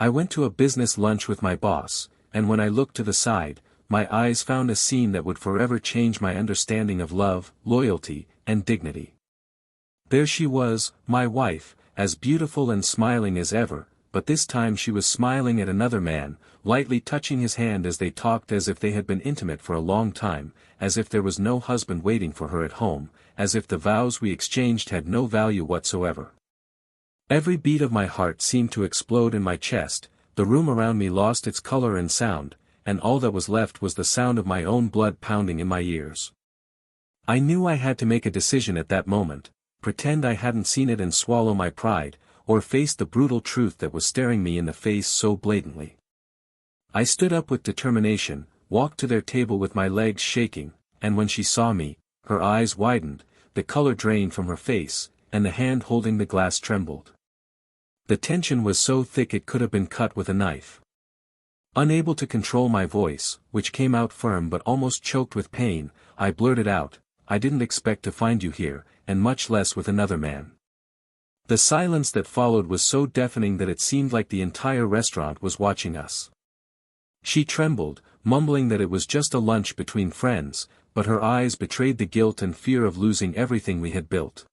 I went to a business lunch with my boss, and when I looked to the side, my eyes found a scene that would forever change my understanding of love, loyalty, and dignity. There she was, my wife, as beautiful and smiling as ever, but this time she was smiling at another man, lightly touching his hand as they talked, as if they had been intimate for a long time, as if there was no husband waiting for her at home, as if the vows we exchanged had no value whatsoever. Every beat of my heart seemed to explode in my chest, the room around me lost its color and sound, and all that was left was the sound of my own blood pounding in my ears. I knew I had to make a decision at that moment, pretend I hadn't seen it and swallow my pride, or face the brutal truth that was staring me in the face so blatantly. I stood up with determination, walked to their table with my legs shaking, and when she saw me, her eyes widened, the color drained from her face, and the hand holding the glass trembled. The tension was so thick it could have been cut with a knife. Unable to control my voice, which came out firm but almost choked with pain, I blurted out, "I didn't expect to find you here, and much less with another man." The silence that followed was so deafening that it seemed like the entire restaurant was watching us. She trembled, mumbling that it was just a lunch between friends, but her eyes betrayed the guilt and fear of losing everything we had built.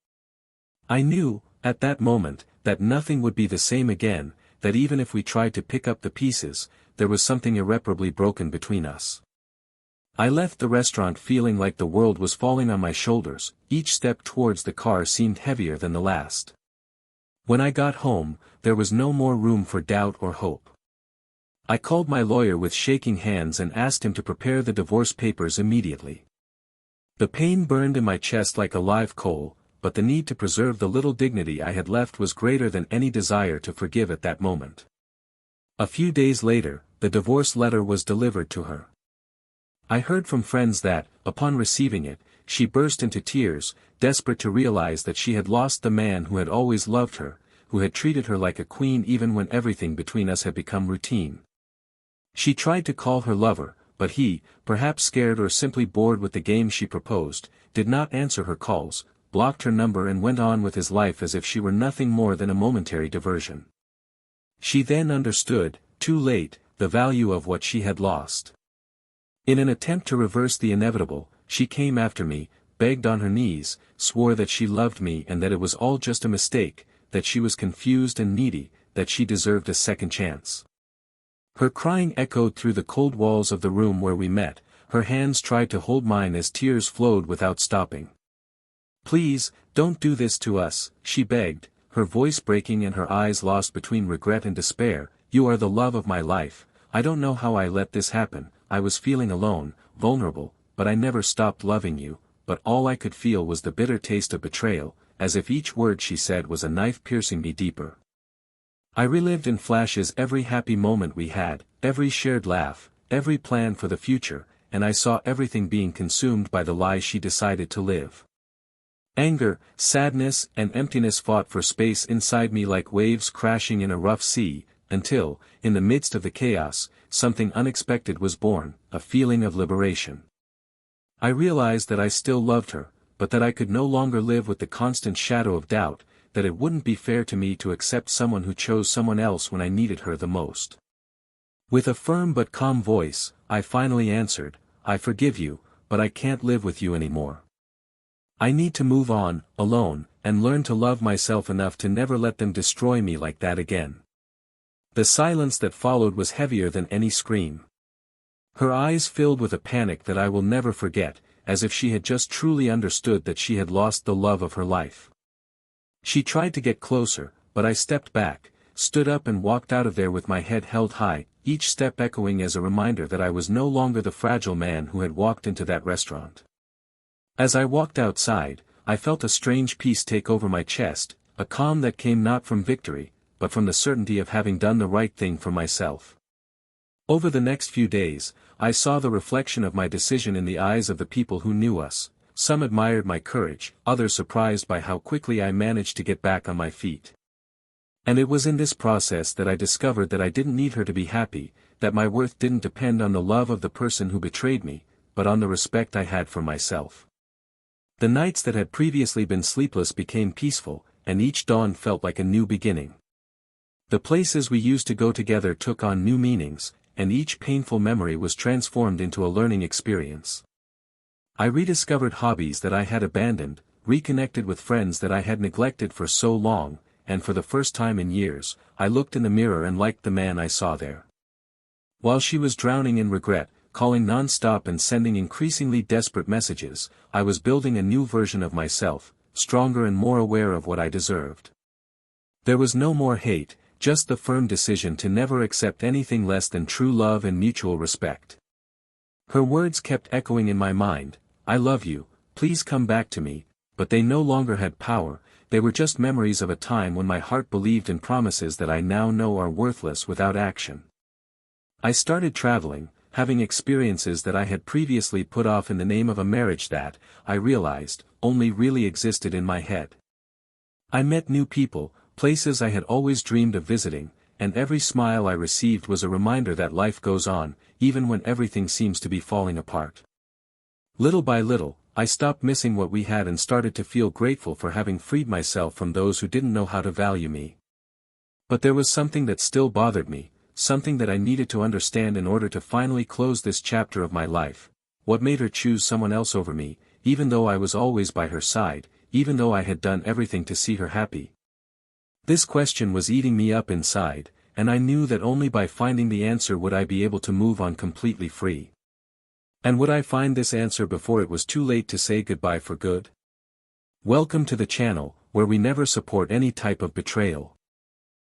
I knew, at that moment, that nothing would be the same again, that even if we tried to pick up the pieces, there was something irreparably broken between us. I left the restaurant feeling like the world was falling on my shoulders, each step towards the car seemed heavier than the last. When I got home, there was no more room for doubt or hope. I called my lawyer with shaking hands and asked him to prepare the divorce papers immediately. The pain burned in my chest like a live coal, but the need to preserve the little dignity I had left was greater than any desire to forgive at that moment. A few days later, the divorce letter was delivered to her. I heard from friends that, upon receiving it, she burst into tears, desperate to realize that she had lost the man who had always loved her, who had treated her like a queen even when everything between us had become routine. She tried to call her lover, but he, perhaps scared or simply bored with the game she proposed, did not answer her calls, blocked her number and went on with his life as if she were nothing more than a momentary diversion. She then understood, too late, the value of what she had lost. In an attempt to reverse the inevitable, she came after me, begged on her knees, swore that she loved me and that it was all just a mistake, that she was confused and needy, that she deserved a second chance. Her crying echoed through the cold walls of the room where we met, her hands tried to hold mine as tears flowed without stopping. "Please, don't do this to us," she begged, her voice breaking and her eyes lost between regret and despair. "You are the love of my life. I don't know how I let this happen. I was feeling alone, vulnerable, but I never stopped loving you," but all I could feel was the bitter taste of betrayal, as if each word she said was a knife piercing me deeper. I relived in flashes every happy moment we had, every shared laugh, every plan for the future, and I saw everything being consumed by the lie she decided to live. Anger, sadness, and emptiness fought for space inside me like waves crashing in a rough sea, until, in the midst of the chaos, something unexpected was born, a feeling of liberation. I realized that I still loved her, but that I could no longer live with the constant shadow of doubt, that it wouldn't be fair to me to accept someone who chose someone else when I needed her the most. With a firm but calm voice, I finally answered, "I forgive you, but I can't live with you anymore. I need to move on, alone, and learn to love myself enough to never let them destroy me like that again." The silence that followed was heavier than any scream. Her eyes filled with a panic that I will never forget, as if she had just truly understood that she had lost the love of her life. She tried to get closer, but I stepped back, stood up and walked out of there with my head held high, each step echoing as a reminder that I was no longer the fragile man who had walked into that restaurant. As I walked outside, I felt a strange peace take over my chest, a calm that came not from victory, but from the certainty of having done the right thing for myself. Over the next few days, I saw the reflection of my decision in the eyes of the people who knew us. Some admired my courage, others surprised by how quickly I managed to get back on my feet. And it was in this process that I discovered that I didn't need her to be happy, that my worth didn't depend on the love of the person who betrayed me, but on the respect I had for myself. The nights that had previously been sleepless became peaceful, and each dawn felt like a new beginning. The places we used to go together took on new meanings, and each painful memory was transformed into a learning experience. I rediscovered hobbies that I had abandoned, reconnected with friends that I had neglected for so long, and for the first time in years, I looked in the mirror and liked the man I saw there. While she was drowning in regret, calling non-stop and sending increasingly desperate messages, I was building a new version of myself, stronger and more aware of what I deserved. There was no more hate, just the firm decision to never accept anything less than true love and mutual respect. Her words kept echoing in my mind, "I love you, please come back to me," but they no longer had power, they were just memories of a time when my heart believed in promises that I now know are worthless without action. I started traveling, having experiences that I had previously put off in the name of a marriage that, I realized, only really existed in my head. I met new people, places I had always dreamed of visiting, and every smile I received was a reminder that life goes on, even when everything seems to be falling apart. Little by little, I stopped missing what we had and started to feel grateful for having freed myself from those who didn't know how to value me. But there was something that still bothered me, something that I needed to understand in order to finally close this chapter of my life. What made her choose someone else over me, even though I was always by her side, even though I had done everything to see her happy? This question was eating me up inside, and I knew that only by finding the answer would I be able to move on completely free. And would I find this answer before it was too late to say goodbye for good? Welcome to the channel, where we never support any type of betrayal.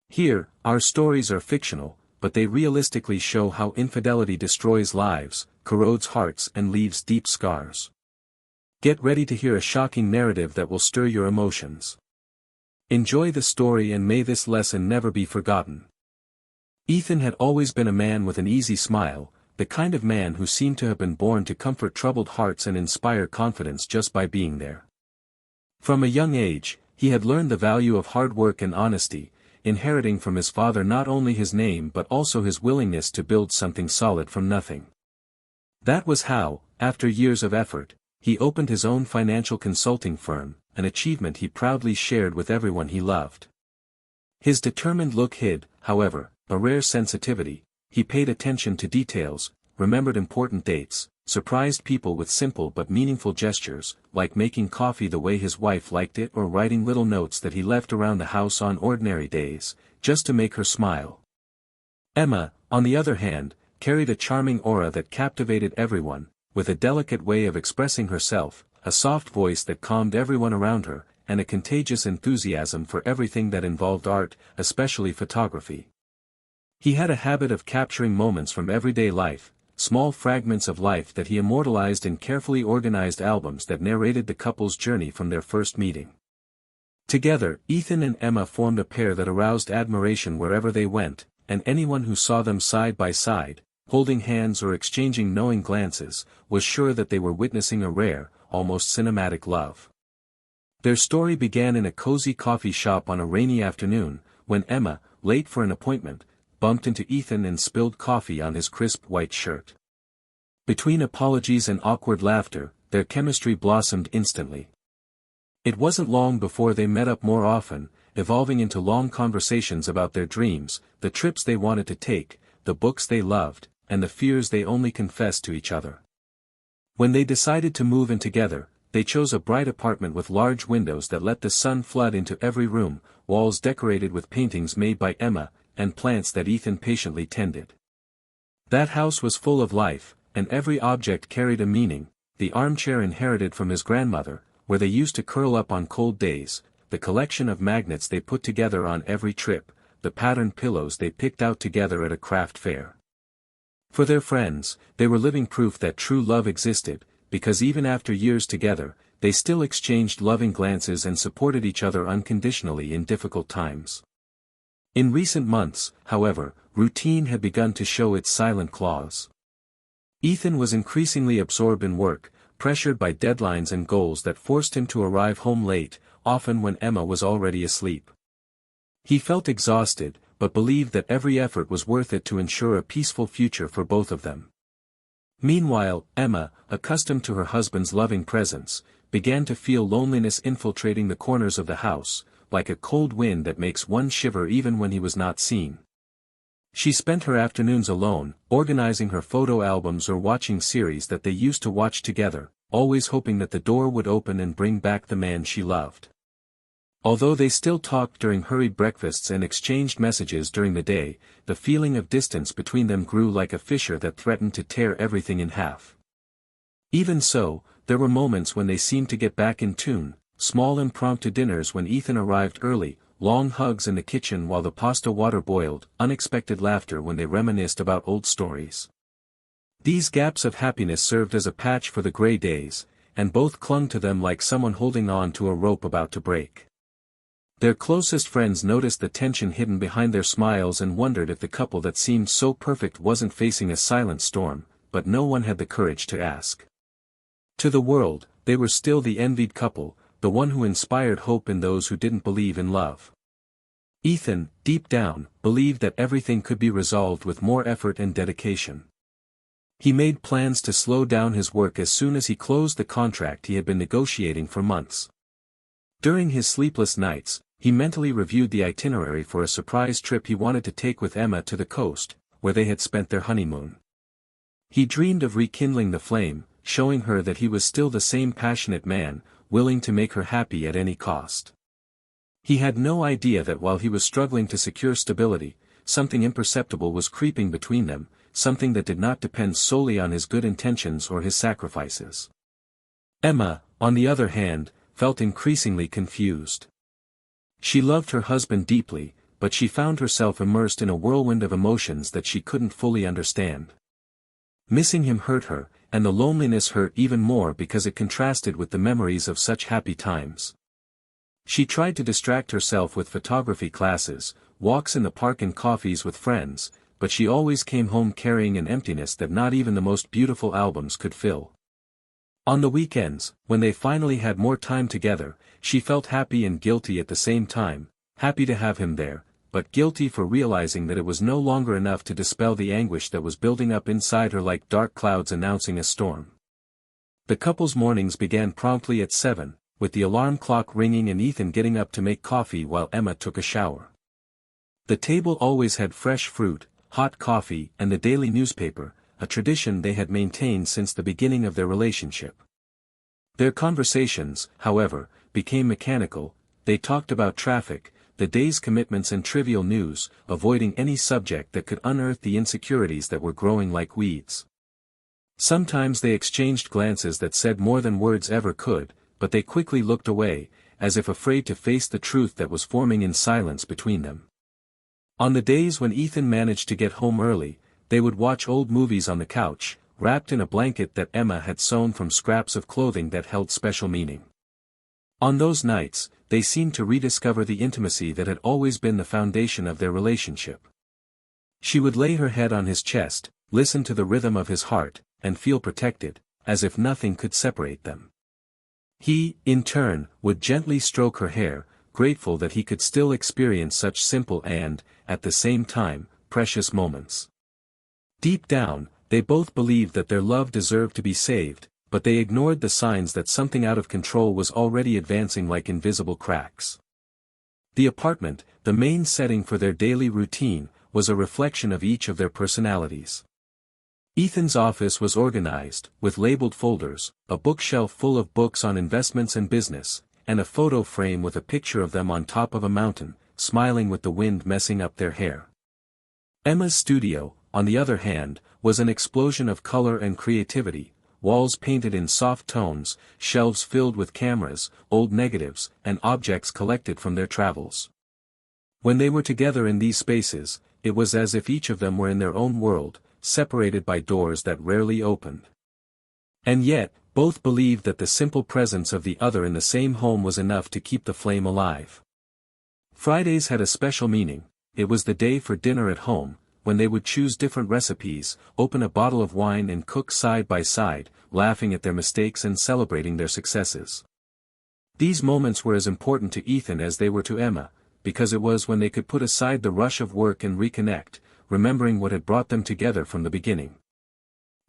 Here, our stories are fictional, but they realistically show how infidelity destroys lives, corrodes hearts and leaves deep scars. Get ready to hear a shocking narrative that will stir your emotions. Enjoy the story and may this lesson never be forgotten. Ethan had always been a man with an easy smile, the kind of man who seemed to have been born to comfort troubled hearts and inspire confidence just by being there. From a young age, he had learned the value of hard work and honesty, inheriting from his father not only his name but also his willingness to build something solid from nothing. That was how, after years of effort, he opened his own financial consulting firm, an achievement he proudly shared with everyone he loved. His determined look hid, however, a rare sensitivity. He paid attention to details, remembered important dates, surprised people with simple but meaningful gestures, like making coffee the way his wife liked it or writing little notes that he left around the house on ordinary days, just to make her smile. Emma, on the other hand, carried a charming aura that captivated everyone, with a delicate way of expressing herself, a soft voice that calmed everyone around her, and a contagious enthusiasm for everything that involved art, especially photography. He had a habit of capturing moments from everyday life, small fragments of life that he immortalized in carefully organized albums that narrated the couple's journey from their first meeting. Together, Ethan and Emma formed a pair that aroused admiration wherever they went, and anyone who saw them side by side, holding hands or exchanging knowing glances, was sure that they were witnessing a rare, almost cinematic love. Their story began in a cozy coffee shop on a rainy afternoon, when Emma, late for an appointment, bumped into Ethan and spilled coffee on his crisp white shirt. Between apologies and awkward laughter, their chemistry blossomed instantly. It wasn't long before they met up more often, evolving into long conversations about their dreams, the trips they wanted to take, the books they loved, and the fears they only confessed to each other. When they decided to move in together, they chose a bright apartment with large windows that let the sun flood into every room, walls decorated with paintings made by Emma, and plants that Ethan patiently tended. That house was full of life, and every object carried a meaning: the armchair inherited from his grandmother, where they used to curl up on cold days, the collection of magnets they put together on every trip, the patterned pillows they picked out together at a craft fair. For their friends, they were living proof that true love existed, because even after years together, they still exchanged loving glances and supported each other unconditionally in difficult times. In recent months, however, routine had begun to show its silent claws. Ethan was increasingly absorbed in work, pressured by deadlines and goals that forced him to arrive home late, often when Emma was already asleep. He felt exhausted, but believed that every effort was worth it to ensure a peaceful future for both of them. Meanwhile, Emma, accustomed to her husband's loving presence, began to feel loneliness infiltrating the corners of the house, like a cold wind that makes one shiver even when he was not seen. She spent her afternoons alone, organizing her photo albums or watching series that they used to watch together, always hoping that the door would open and bring back the man she loved. Although they still talked during hurried breakfasts and exchanged messages during the day, the feeling of distance between them grew like a fissure that threatened to tear everything in half. Even so, there were moments when they seemed to get back in tune, small impromptu dinners when Ethan arrived early, long hugs in the kitchen while the pasta water boiled, unexpected laughter when they reminisced about old stories. These gaps of happiness served as a patch for the gray days, and both clung to them like someone holding on to a rope about to break. Their closest friends noticed the tension hidden behind their smiles and wondered if the couple that seemed so perfect wasn't facing a silent storm, but no one had the courage to ask. To the world, they were still the envied couple, the one who inspired hope in those who didn't believe in love. Ethan, deep down, believed that everything could be resolved with more effort and dedication. He made plans to slow down his work as soon as he closed the contract he had been negotiating for months. During his sleepless nights, he mentally reviewed the itinerary for a surprise trip he wanted to take with Emma to the coast, where they had spent their honeymoon. He dreamed of rekindling the flame, showing her that he was still the same passionate man, willing to make her happy at any cost. He had no idea that while he was struggling to secure stability, something imperceptible was creeping between them, something that did not depend solely on his good intentions or his sacrifices. Emma, on the other hand, felt increasingly confused. She loved her husband deeply, but she found herself immersed in a whirlwind of emotions that she couldn't fully understand. Missing him hurt her, and the loneliness hurt even more because it contrasted with the memories of such happy times. She tried to distract herself with photography classes, walks in the park and coffees with friends, but she always came home carrying an emptiness that not even the most beautiful albums could fill. On the weekends, when they finally had more time together, she felt happy and guilty at the same time, happy to have him there, but guilty for realizing that it was no longer enough to dispel the anguish that was building up inside her like dark clouds announcing a storm. The couple's mornings began promptly at 7, with the alarm clock ringing and Ethan getting up to make coffee while Emma took a shower. The table always had fresh fruit, hot coffee, and the daily newspaper, a tradition they had maintained since the beginning of their relationship. Their conversations, however, became mechanical. They talked about traffic, the day's commitments and trivial news, avoiding any subject that could unearth the insecurities that were growing like weeds. Sometimes they exchanged glances that said more than words ever could, but they quickly looked away, as if afraid to face the truth that was forming in silence between them. On the days when Ethan managed to get home early, they would watch old movies on the couch, wrapped in a blanket that Emma had sewn from scraps of clothing that held special meaning. On those nights, they seemed to rediscover the intimacy that had always been the foundation of their relationship. She would lay her head on his chest, listen to the rhythm of his heart, and feel protected, as if nothing could separate them. He, in turn, would gently stroke her hair, grateful that he could still experience such simple and, at the same time, precious moments. Deep down, they both believed that their love deserved to be saved, but they ignored the signs that something out of control was already advancing like invisible cracks. The apartment, the main setting for their daily routine, was a reflection of each of their personalities. Ethan's office was organized, with labeled folders, a bookshelf full of books on investments and business, and a photo frame with a picture of them on top of a mountain, smiling with the wind messing up their hair. Emma's studio, on the other hand, was an explosion of color and creativity, walls painted in soft tones, shelves filled with cameras, old negatives, and objects collected from their travels. When they were together in these spaces, it was as if each of them were in their own world, separated by doors that rarely opened. And yet, both believed that the simple presence of the other in the same home was enough to keep the flame alive. Fridays had a special meaning. It was the day for dinner at home, when they would choose different recipes, open a bottle of wine and cook side by side, laughing at their mistakes and celebrating their successes. These moments were as important to Ethan as they were to Emma, because it was when they could put aside the rush of work and reconnect, remembering what had brought them together from the beginning.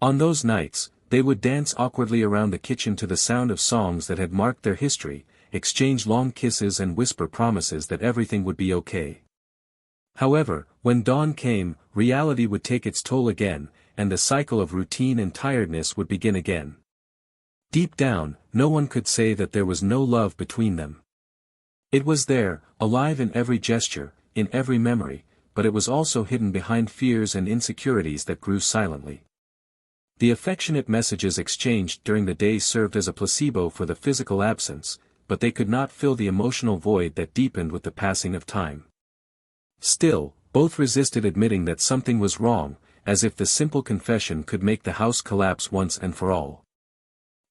On those nights, they would dance awkwardly around the kitchen to the sound of songs that had marked their history, exchange long kisses and whisper promises that everything would be okay. However, when dawn came, reality would take its toll again, and the cycle of routine and tiredness would begin again. Deep down, no one could say that there was no love between them. It was there, alive in every gesture, in every memory, but it was also hidden behind fears and insecurities that grew silently. The affectionate messages exchanged during the day served as a placebo for the physical absence, but they could not fill the emotional void that deepened with the passing of time. Still, both resisted admitting that something was wrong, as if the simple confession could make the house collapse once and for all.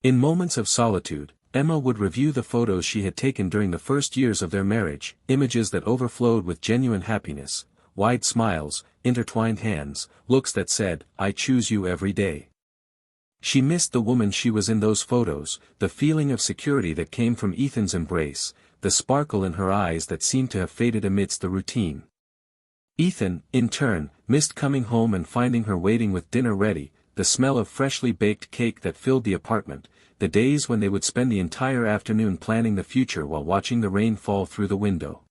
In moments of solitude, Emma would review the photos she had taken during the first years of their marriage, images that overflowed with genuine happiness, wide smiles, intertwined hands, looks that said, "I choose you every day." She missed the woman she was in those photos, the feeling of security that came from Ethan's embrace, the sparkle in her eyes that seemed to have faded amidst the routine. Ethan, in turn, missed coming home and finding her waiting with dinner ready, the smell of freshly baked cake that filled the apartment, the days when they would spend the entire afternoon planning the future while watching the rain fall through the window.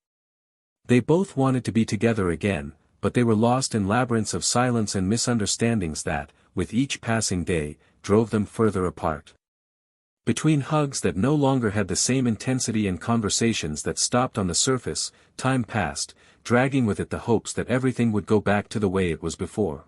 They both wanted to be together again, but they were lost in labyrinths of silence and misunderstandings that, with each passing day, drove them further apart. Between hugs that no longer had the same intensity and conversations that stopped on the surface, time passed, dragging with it the hopes that everything would go back to the way it was before.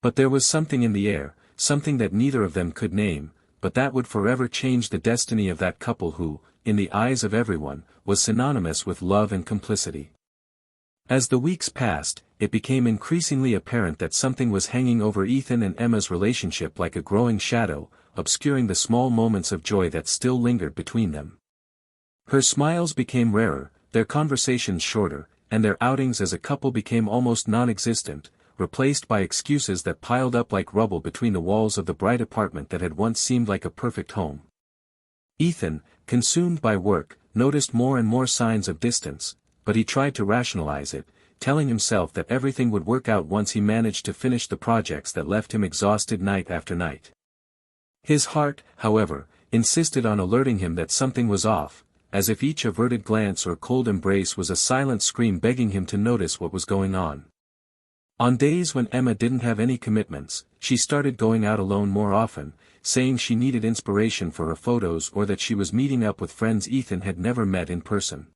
But there was something in the air, something that neither of them could name, but that would forever change the destiny of that couple who, in the eyes of everyone, was synonymous with love and complicity. As the weeks passed, it became increasingly apparent that something was hanging over Ethan and Emma's relationship like a growing shadow, obscuring the small moments of joy that still lingered between them. Her smiles became rarer, their conversations shorter, and their outings as a couple became almost non-existent, replaced by excuses that piled up like rubble between the walls of the bright apartment that had once seemed like a perfect home. Ethan, consumed by work, noticed more and more signs of distance, but he tried to rationalize it, telling himself that everything would work out once he managed to finish the projects that left him exhausted night after night. His heart, however, insisted on alerting him that something was off, as if each averted glance or cold embrace was a silent scream begging him to notice what was going on. On days when Emma didn't have any commitments, she started going out alone more often, saying she needed inspiration for her photos or that she was meeting up with friends Ethan had never met in person.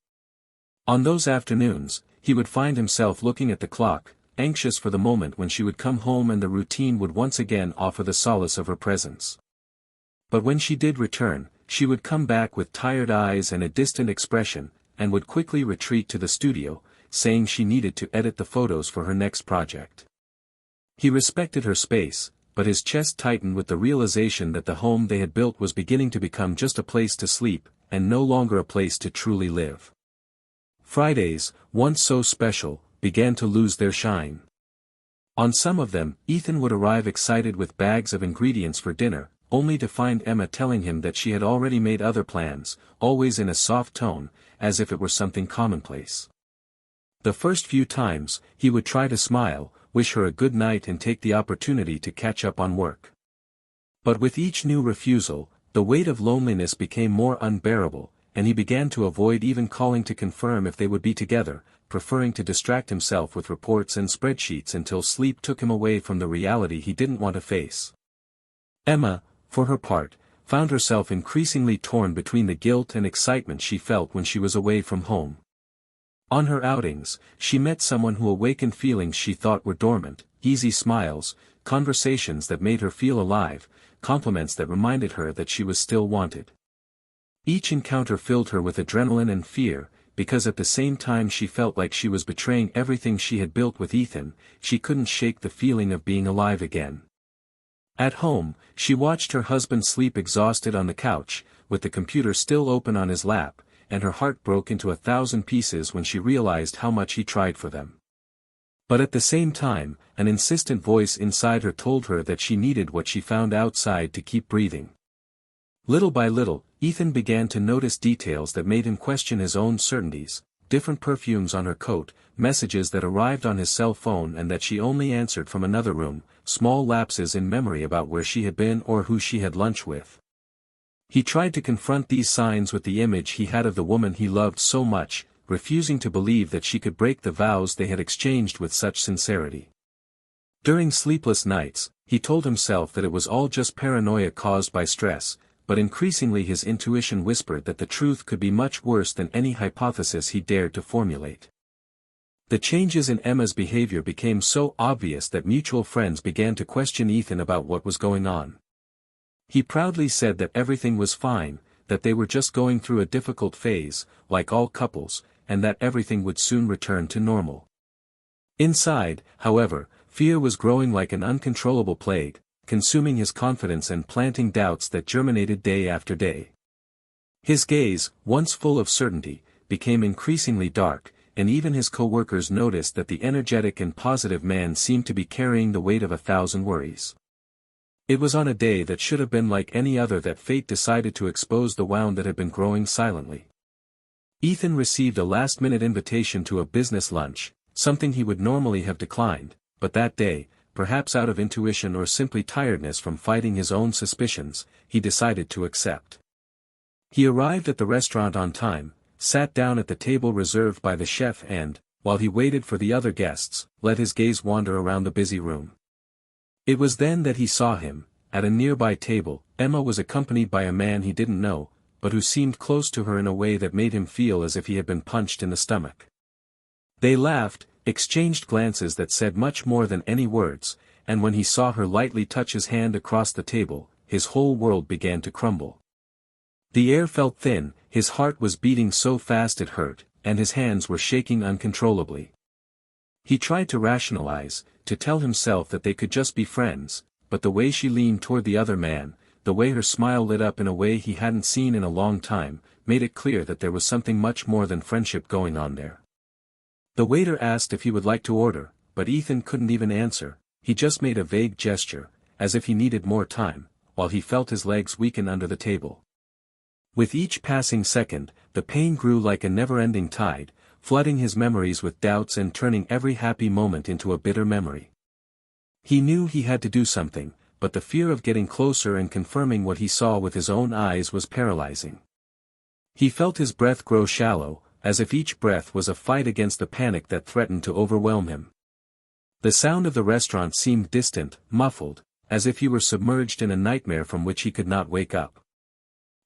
On those afternoons, he would find himself looking at the clock, anxious for the moment when she would come home and the routine would once again offer the solace of her presence. But when she did return, she would come back with tired eyes and a distant expression, and would quickly retreat to the studio, saying she needed to edit the photos for her next project. He respected her space, but his chest tightened with the realization that the home they had built was beginning to become just a place to sleep, and no longer a place to truly live. Fridays, once so special, began to lose their shine. On some of them, Ethan would arrive excited with bags of ingredients for dinner, only to find Emma telling him that she had already made other plans, always in a soft tone, as if it were something commonplace. The first few times, he would try to smile, wish her a good night and take the opportunity to catch up on work. But with each new refusal, the weight of loneliness became more unbearable, and he began to avoid even calling to confirm if they would be together, preferring to distract himself with reports and spreadsheets until sleep took him away from the reality he didn't want to face. Emma, for her part, found herself increasingly torn between the guilt and excitement she felt when she was away from home. On her outings, she met someone who awakened feelings she thought were dormant, easy smiles, conversations that made her feel alive, compliments that reminded her that she was still wanted. Each encounter filled her with adrenaline and fear, because at the same time she felt like she was betraying everything she had built with Ethan, she couldn't shake the feeling of being alive again. At home, she watched her husband sleep exhausted on the couch, with the computer still open on his lap, and her heart broke into 1,000 pieces when she realized how much he tried for them. But at the same time, an insistent voice inside her told her that she needed what she found outside to keep breathing. Little by little, Ethan began to notice details that made him question his own certainties, different perfumes on her coat, messages that arrived on his cell phone and that she only answered from another room, small lapses in memory about where she had been or who she had lunch with. He tried to confront these signs with the image he had of the woman he loved so much, refusing to believe that she could break the vows they had exchanged with such sincerity. During sleepless nights, he told himself that it was all just paranoia caused by stress, but increasingly his intuition whispered that the truth could be much worse than any hypothesis he dared to formulate. The changes in Emma's behavior became so obvious that mutual friends began to question Ethan about what was going on. He proudly said that everything was fine, that they were just going through a difficult phase, like all couples, and that everything would soon return to normal. Inside, however, fear was growing like an uncontrollable plague, consuming his confidence and planting doubts that germinated day after day. His gaze, once full of certainty, became increasingly dark, and even his co-workers noticed that the energetic and positive man seemed to be carrying the weight of 1,000 worries. It was on a day that should have been like any other that fate decided to expose the wound that had been growing silently. Ethan received a last-minute invitation to a business lunch, something he would normally have declined, but that day, perhaps out of intuition or simply tiredness from fighting his own suspicions, he decided to accept. He arrived at the restaurant on time, sat down at the table reserved by the chef and, while he waited for the other guests, let his gaze wander around the busy room. It was then that he saw him. At a nearby table, Emma was accompanied by a man he didn't know, but who seemed close to her in a way that made him feel as if he had been punched in the stomach. They laughed, exchanged glances that said much more than any words, and when he saw her lightly touch his hand across the table, his whole world began to crumble. The air felt thin, his heart was beating so fast it hurt, and his hands were shaking uncontrollably. He tried to rationalize, to tell himself that they could just be friends, but the way she leaned toward the other man, the way her smile lit up in a way he hadn't seen in a long time, made it clear that there was something much more than friendship going on there. The waiter asked if he would like to order, but Ethan couldn't even answer. He just made a vague gesture, as if he needed more time, while he felt his legs weaken under the table. With each passing second, the pain grew like a never-ending tide, flooding his memories with doubts and turning every happy moment into a bitter memory. He knew he had to do something, but the fear of getting closer and confirming what he saw with his own eyes was paralyzing. He felt his breath grow shallow, as if each breath was a fight against the panic that threatened to overwhelm him. The sound of the restaurant seemed distant, muffled, as if he were submerged in a nightmare from which he could not wake up.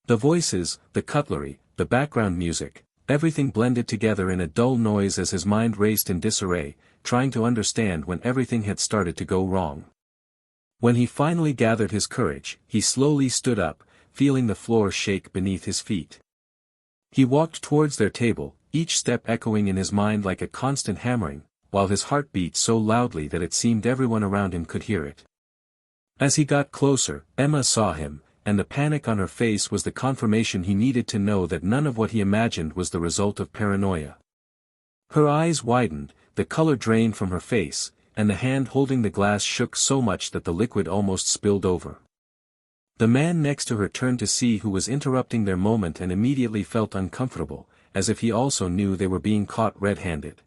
The voices, the cutlery, the background music, everything blended together in a dull noise as his mind raced in disarray, trying to understand when everything had started to go wrong. When he finally gathered his courage, he slowly stood up, feeling the floor shake beneath his feet. He walked towards their table, each step echoing in his mind like a constant hammering, while his heart beat so loudly that it seemed everyone around him could hear it. As he got closer, Emma saw him, and the panic on her face was the confirmation he needed to know that none of what he imagined was the result of paranoia. Her eyes widened, the color drained from her face, and the hand holding the glass shook so much that the liquid almost spilled over. The man next to her turned to see who was interrupting their moment and immediately felt uncomfortable, as if he also knew they were being caught red-handed.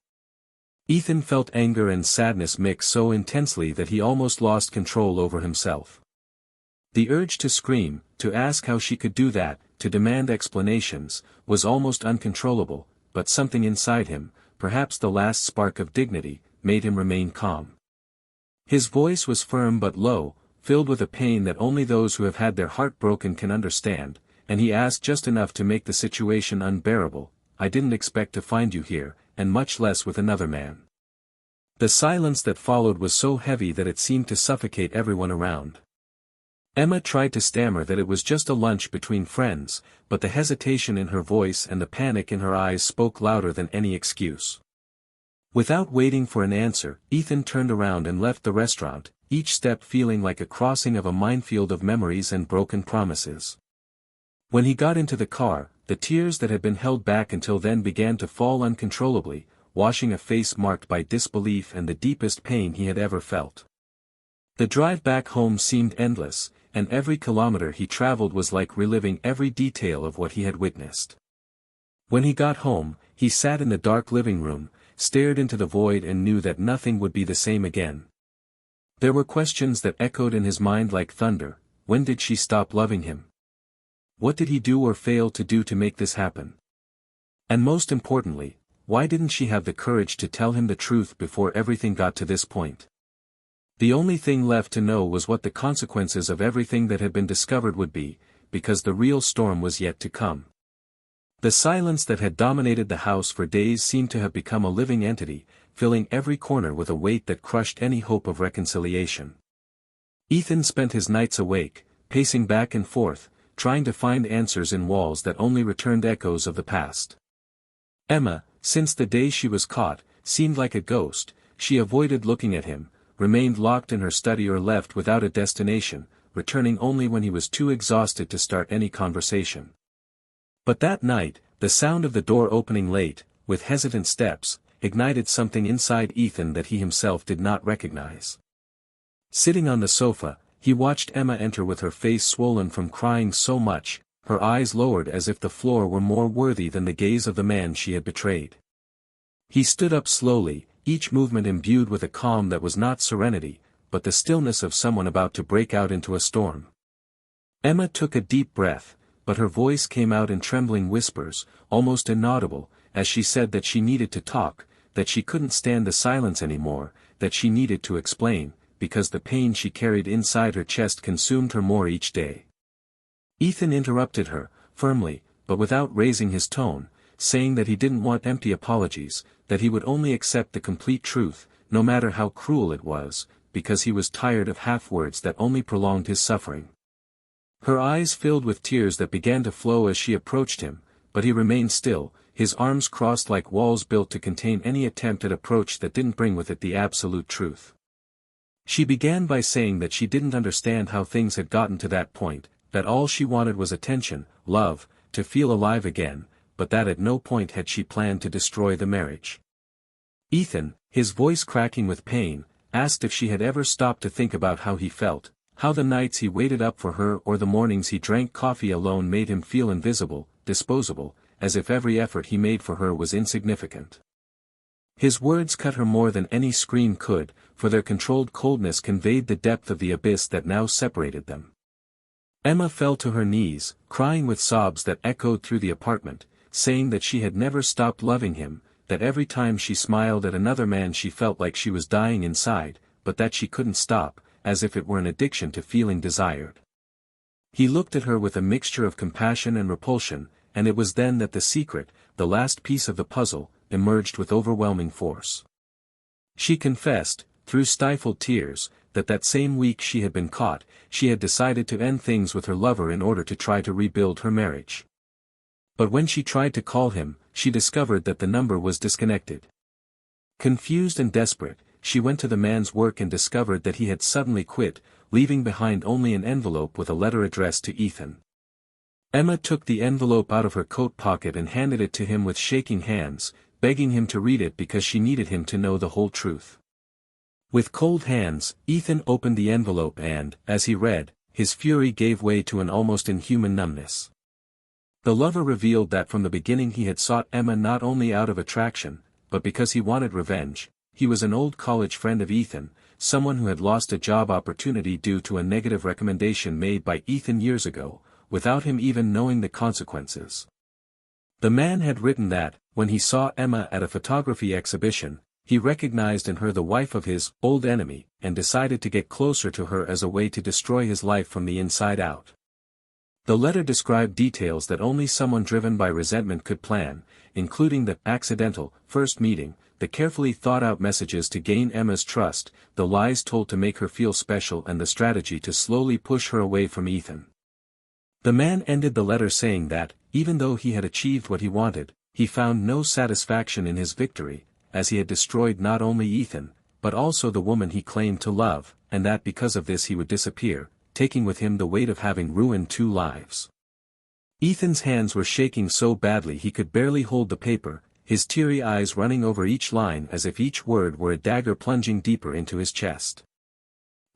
Ethan felt anger and sadness mix so intensely that he almost lost control over himself. The urge to scream, to ask how she could do that, to demand explanations, was almost uncontrollable, but something inside him, perhaps the last spark of dignity, made him remain calm. His voice was firm but low, filled with a pain that only those who have had their heart broken can understand, and he asked just enough to make the situation unbearable. "I didn't expect to find you here, and much less with another man." The silence that followed was so heavy that it seemed to suffocate everyone around. Emma tried to stammer that it was just a lunch between friends, but the hesitation in her voice and the panic in her eyes spoke louder than any excuse. Without waiting for an answer, Ethan turned around and left the restaurant, each step feeling like a crossing of a minefield of memories and broken promises. When he got into the car, the tears that had been held back until then began to fall uncontrollably, washing a face marked by disbelief and the deepest pain he had ever felt. The drive back home seemed endless, and every kilometer he traveled was like reliving every detail of what he had witnessed. When he got home, he sat in the dark living room, stared into the void and knew that nothing would be the same again. There were questions that echoed in his mind like thunder. When did she stop loving him? What did he do or fail to do to make this happen? And most importantly, why didn't she have the courage to tell him the truth before everything got to this point? The only thing left to know was what the consequences of everything that had been discovered would be, because the real storm was yet to come. The silence that had dominated the house for days seemed to have become a living entity, filling every corner with a weight that crushed any hope of reconciliation. Ethan spent his nights awake, pacing back and forth, trying to find answers in walls that only returned echoes of the past. Emma, since the day she was caught, seemed like a ghost. She avoided looking at him, remained locked in her study or left without a destination, returning only when he was too exhausted to start any conversation. But that night, the sound of the door opening late, with hesitant steps, ignited something inside Ethan that he himself did not recognize. Sitting on the sofa, he watched Emma enter with her face swollen from crying so much, her eyes lowered as if the floor were more worthy than the gaze of the man she had betrayed. He stood up slowly, each movement imbued with a calm that was not serenity, but the stillness of someone about to break out into a storm. Emma took a deep breath, but her voice came out in trembling whispers, almost inaudible, as she said that she needed to talk, that she couldn't stand the silence anymore, that she needed to explain, because the pain she carried inside her chest consumed her more each day. Ethan interrupted her, firmly, but without raising his tone, saying that he didn't want empty apologies, that he would only accept the complete truth, no matter how cruel it was, because he was tired of half-words that only prolonged his suffering. Her eyes filled with tears that began to flow as she approached him, but he remained still, his arms crossed like walls built to contain any attempt at approach that didn't bring with it the absolute truth. She began by saying that she didn't understand how things had gotten to that point, that all she wanted was attention, love, to feel alive again, but that at no point had she planned to destroy the marriage. Ethan, his voice cracking with pain, asked if she had ever stopped to think about how he felt, how the nights he waited up for her or the mornings he drank coffee alone made him feel invisible, disposable, as if every effort he made for her was insignificant. His words cut her more than any scream could, for their controlled coldness conveyed the depth of the abyss that now separated them. Emma fell to her knees, crying with sobs that echoed through the apartment, saying that she had never stopped loving him, that every time she smiled at another man she felt like she was dying inside, but that she couldn't stop, as if it were an addiction to feeling desired. He looked at her with a mixture of compassion and repulsion, and it was then that the secret, the last piece of the puzzle, emerged with overwhelming force. She confessed, through stifled tears, that same week she had been caught, she had decided to end things with her lover in order to try to rebuild her marriage. But when she tried to call him, she discovered that the number was disconnected. Confused and desperate, she went to the man's work and discovered that he had suddenly quit, leaving behind only an envelope with a letter addressed to Ethan. Emma took the envelope out of her coat pocket and handed it to him with shaking hands, begging him to read it because she needed him to know the whole truth. With cold hands, Ethan opened the envelope and, as he read, his fury gave way to an almost inhuman numbness. The lover revealed that from the beginning he had sought Emma not only out of attraction, but because he wanted revenge. He was an old college friend of Ethan, someone who had lost a job opportunity due to a negative recommendation made by Ethan years ago, without him even knowing the consequences. The man had written that, when he saw Emma at a photography exhibition, he recognized in her the wife of his old enemy, and decided to get closer to her as a way to destroy his life from the inside out. The letter described details that only someone driven by resentment could plan, including the accidental first meeting, the carefully thought-out messages to gain Emma's trust, the lies told to make her feel special and the strategy to slowly push her away from Ethan. The man ended the letter saying that, even though he had achieved what he wanted, he found no satisfaction in his victory, as he had destroyed not only Ethan, but also the woman he claimed to love, and that because of this he would disappear, taking with him the weight of having ruined 2 lives. Ethan's hands were shaking so badly he could barely hold the paper, his teary eyes running over each line as if each word were a dagger plunging deeper into his chest.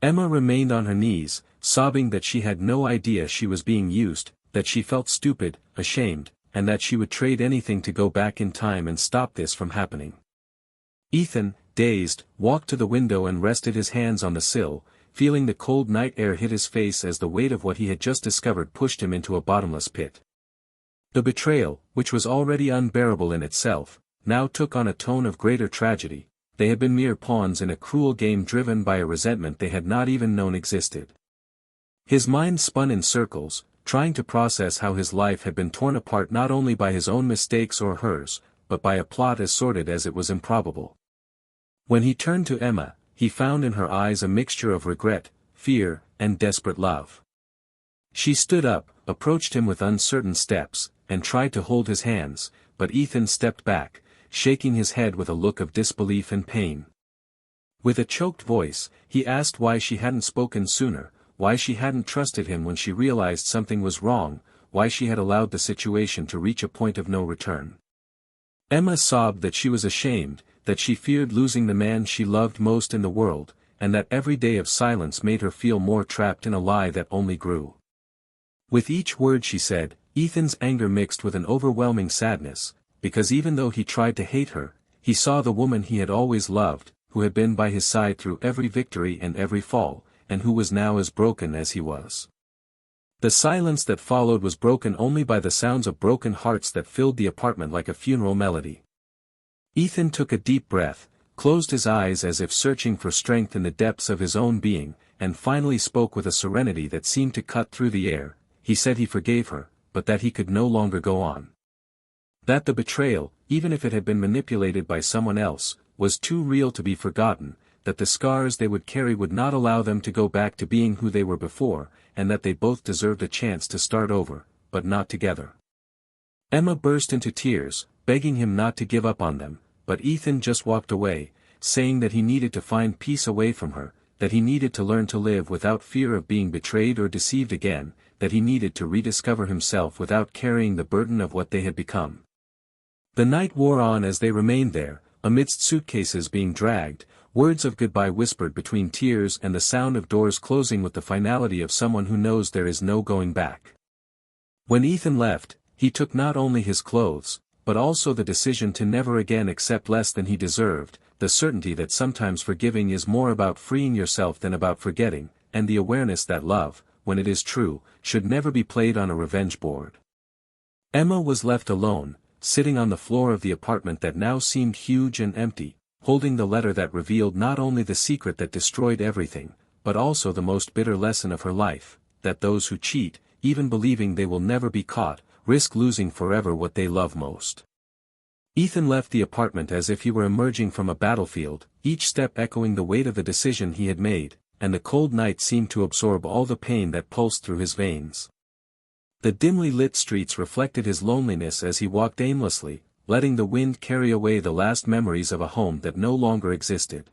Emma remained on her knees, sobbing that she had no idea she was being used, that she felt stupid, ashamed, and that she would trade anything to go back in time and stop this from happening. Ethan, dazed, walked to the window and rested his hands on the sill, feeling the cold night air hit his face as the weight of what he had just discovered pushed him into a bottomless pit. The betrayal, which was already unbearable in itself, now took on a tone of greater tragedy. They had been mere pawns in a cruel game driven by a resentment they had not even known existed. His mind spun in circles, trying to process how his life had been torn apart not only by his own mistakes or hers, but by a plot as sordid as it was improbable. When he turned to Emma, he found in her eyes a mixture of regret, fear, and desperate love. She stood up, approached him with uncertain steps, and tried to hold his hands, but Ethan stepped back, shaking his head with a look of disbelief and pain. With a choked voice, he asked why she hadn't spoken sooner, why she hadn't trusted him when she realized something was wrong, why she had allowed the situation to reach a point of no return. Emma sobbed that she was ashamed, that she feared losing the man she loved most in the world, and that every day of silence made her feel more trapped in a lie that only grew. With each word she said, Ethan's anger mixed with an overwhelming sadness, because even though he tried to hate her, he saw the woman he had always loved, who had been by his side through every victory and every fall, and who was now as broken as he was. The silence that followed was broken only by the sounds of broken hearts that filled the apartment like a funeral melody. Ethan took a deep breath, closed his eyes as if searching for strength in the depths of his own being, and finally spoke with a serenity that seemed to cut through the air. He said he forgave her, but that he could no longer go on. That the betrayal, even if it had been manipulated by someone else, was too real to be forgotten, that the scars they would carry would not allow them to go back to being who they were before, and that they both deserved a chance to start over, but not together. Emma burst into tears, begging him not to give up on them, but Ethan just walked away, saying that he needed to find peace away from her, that he needed to learn to live without fear of being betrayed or deceived again, that he needed to rediscover himself without carrying the burden of what they had become. The night wore on as they remained there, amidst suitcases being dragged, words of goodbye whispered between tears and the sound of doors closing with the finality of someone who knows there is no going back. When Ethan left, he took not only his clothes, but also the decision to never again accept less than he deserved, the certainty that sometimes forgiving is more about freeing yourself than about forgetting, and the awareness that love, when it is true, should never be played on a revenge board. Emma was left alone, sitting on the floor of the apartment that now seemed huge and empty, holding the letter that revealed not only the secret that destroyed everything, but also the most bitter lesson of her life, that those who cheat, even believing they will never be caught, risk losing forever what they love most. Ethan left the apartment as if he were emerging from a battlefield, each step echoing the weight of the decision he had made, and the cold night seemed to absorb all the pain that pulsed through his veins. The dimly lit streets reflected his loneliness as he walked aimlessly, letting the wind carry away the last memories of a home that no longer existed.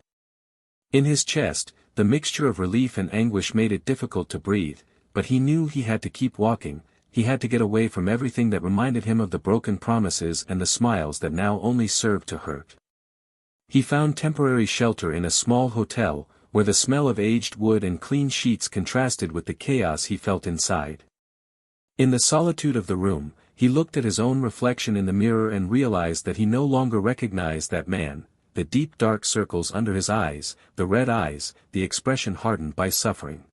In his chest, the mixture of relief and anguish made it difficult to breathe, but he knew he had to keep walking. He had to get away from everything that reminded him of the broken promises and the smiles that now only served to hurt. He found temporary shelter in a small hotel, where the smell of aged wood and clean sheets contrasted with the chaos he felt inside. In the solitude of the room, he looked at his own reflection in the mirror and realized that he no longer recognized that man, the deep dark circles under his eyes, the red eyes, the expression hardened by suffering.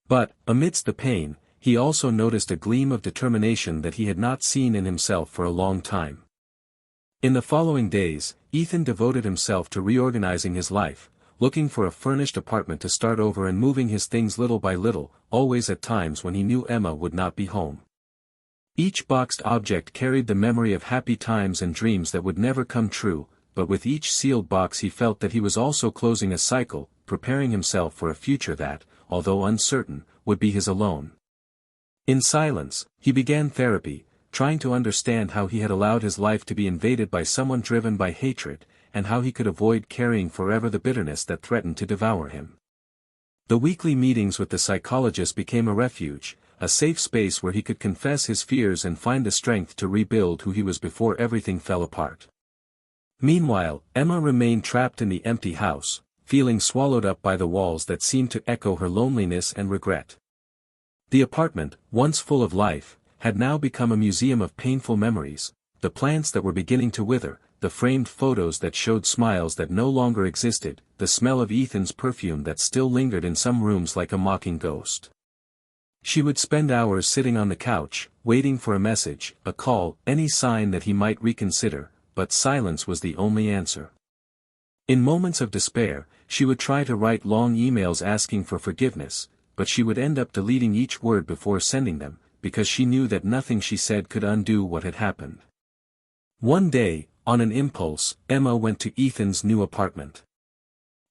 But, amidst the pain, he also noticed a gleam of determination that he had not seen in himself for a long time. In the following days, Ethan devoted himself to reorganizing his life, looking for a furnished apartment to start over and moving his things little by little, always at times when he knew Emma would not be home. Each boxed object carried the memory of happy times and dreams that would never come true, but with each sealed box he felt that he was also closing a cycle, preparing himself for a future that, although uncertain, would be his alone. In silence, he began therapy, trying to understand how he had allowed his life to be invaded by someone driven by hatred, and how he could avoid carrying forever the bitterness that threatened to devour him. The weekly meetings with the psychologist became a refuge, a safe space where he could confess his fears and find the strength to rebuild who he was before everything fell apart. Meanwhile, Emma remained trapped in the empty house, feeling swallowed up by the walls that seemed to echo her loneliness and regret. The apartment, once full of life, had now become a museum of painful memories, the plants that were beginning to wither, the framed photos that showed smiles that no longer existed, the smell of Ethan's perfume that still lingered in some rooms like a mocking ghost. She would spend hours sitting on the couch, waiting for a message, a call, any sign that he might reconsider, but silence was the only answer. In moments of despair, she would try to write long emails asking for forgiveness, but she would end up deleting each word before sending them, because she knew that nothing she said could undo what had happened. One day, on an impulse, Emma went to Ethan's new apartment.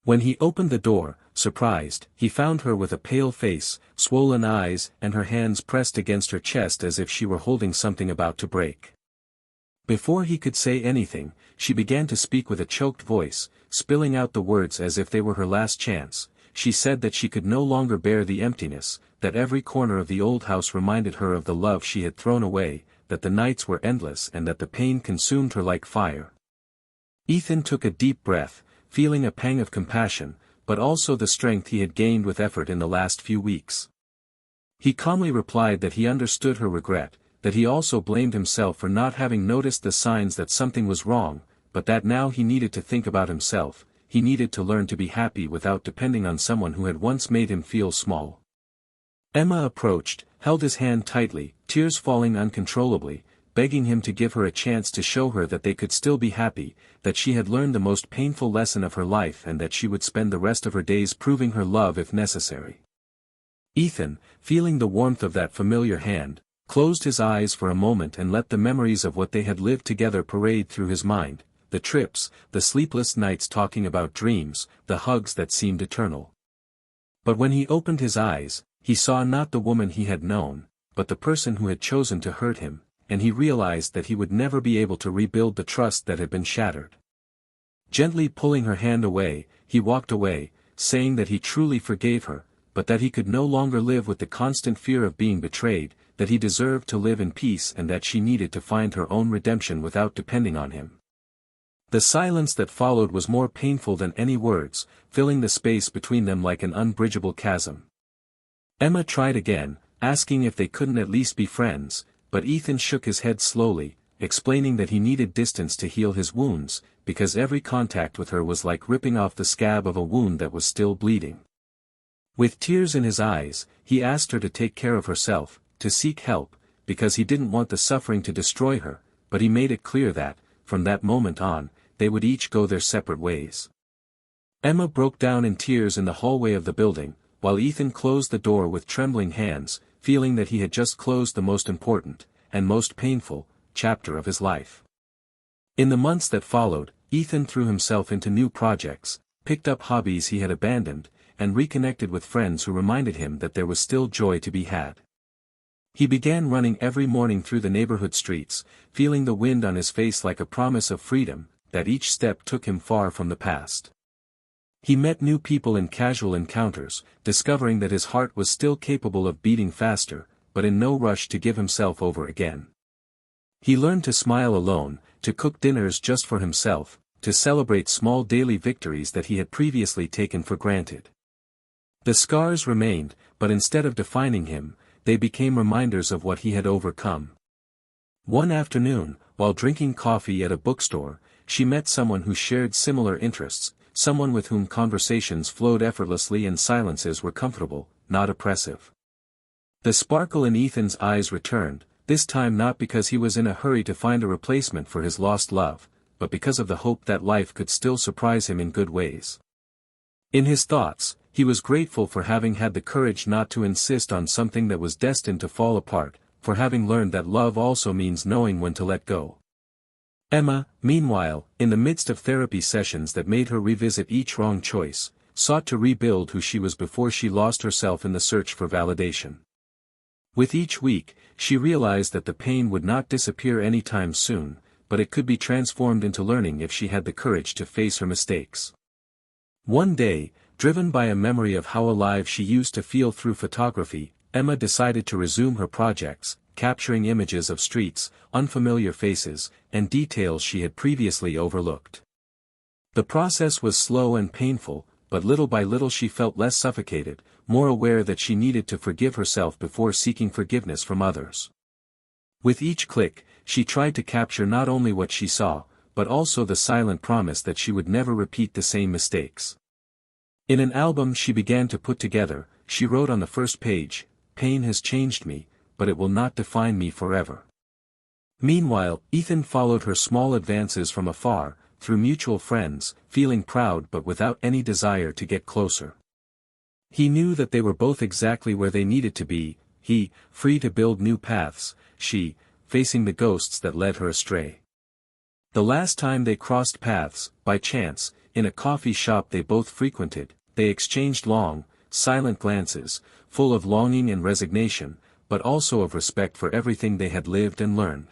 When he opened the door, surprised, he found her with a pale face, swollen eyes, and her hands pressed against her chest as if she were holding something about to break. Before he could say anything, she began to speak with a choked voice, spilling out the words as if they were her last chance. She said that she could no longer bear the emptiness, that every corner of the old house reminded her of the love she had thrown away, that the nights were endless and that the pain consumed her like fire. Ethan took a deep breath, feeling a pang of compassion, but also the strength he had gained with effort in the last few weeks. He calmly replied that he understood her regret, that he also blamed himself for not having noticed the signs that something was wrong, but that now he needed to think about himself, he needed to learn to be happy without depending on someone who had once made him feel small. Emma approached, held his hand tightly, tears falling uncontrollably, begging him to give her a chance to show her that they could still be happy, that she had learned the most painful lesson of her life and that she would spend the rest of her days proving her love if necessary. Ethan, feeling the warmth of that familiar hand, closed his eyes for a moment and let the memories of what they had lived together parade through his mind, the trips, the sleepless nights talking about dreams, the hugs that seemed eternal. But when he opened his eyes, he saw not the woman he had known, but the person who had chosen to hurt him, and he realized that he would never be able to rebuild the trust that had been shattered. Gently pulling her hand away, he walked away, saying that he truly forgave her, but that he could no longer live with the constant fear of being betrayed, that he deserved to live in peace and that she needed to find her own redemption without depending on him. The silence that followed was more painful than any words, filling the space between them like an unbridgeable chasm. Emma tried again, asking if they couldn't at least be friends, but Ethan shook his head slowly, explaining that he needed distance to heal his wounds, because every contact with her was like ripping off the scab of a wound that was still bleeding. With tears in his eyes, he asked her to take care of herself, to seek help, because he didn't want the suffering to destroy her, but he made it clear that, from that moment on, they would each go their separate ways. Emma broke down in tears in the hallway of the building, while Ethan closed the door with trembling hands, feeling that he had just closed the most important, and most painful, chapter of his life. In the months that followed, Ethan threw himself into new projects, picked up hobbies he had abandoned, and reconnected with friends who reminded him that there was still joy to be had. He began running every morning through the neighborhood streets, feeling the wind on his face like a promise of freedom, that each step took him far from the past. He met new people in casual encounters, discovering that his heart was still capable of beating faster, but in no rush to give himself over again. He learned to smile alone, to cook dinners just for himself, to celebrate small daily victories that he had previously taken for granted. The scars remained, but instead of defining him, they became reminders of what he had overcome. One afternoon, while drinking coffee at a bookstore, she met someone who shared similar interests, someone with whom conversations flowed effortlessly and silences were comfortable, not oppressive. The sparkle in Ethan's eyes returned, this time not because he was in a hurry to find a replacement for his lost love, but because of the hope that life could still surprise him in good ways. In his thoughts, he was grateful for having had the courage not to insist on something that was destined to fall apart, for having learned that love also means knowing when to let go. Emma, meanwhile, in the midst of therapy sessions that made her revisit each wrong choice, sought to rebuild who she was before she lost herself in the search for validation. With each week, she realized that the pain would not disappear anytime soon, but it could be transformed into learning if she had the courage to face her mistakes. One day, driven by a memory of how alive she used to feel through photography, Emma decided to resume her projects, capturing images of streets, unfamiliar faces, and details she had previously overlooked. The process was slow and painful, but little by little she felt less suffocated, more aware that she needed to forgive herself before seeking forgiveness from others. With each click, she tried to capture not only what she saw, but also the silent promise that she would never repeat the same mistakes. In an album she began to put together, she wrote on the first page, "Pain has changed me, but it will not define me forever." Meanwhile, Ethan followed her small advances from afar, through mutual friends, feeling proud but without any desire to get closer. He knew that they were both exactly where they needed to be, he, free to build new paths, she, facing the ghosts that led her astray. The last time they crossed paths, by chance, in a coffee shop they both frequented, they exchanged long, silent glances, full of longing and resignation, but also of respect for everything they had lived and learned.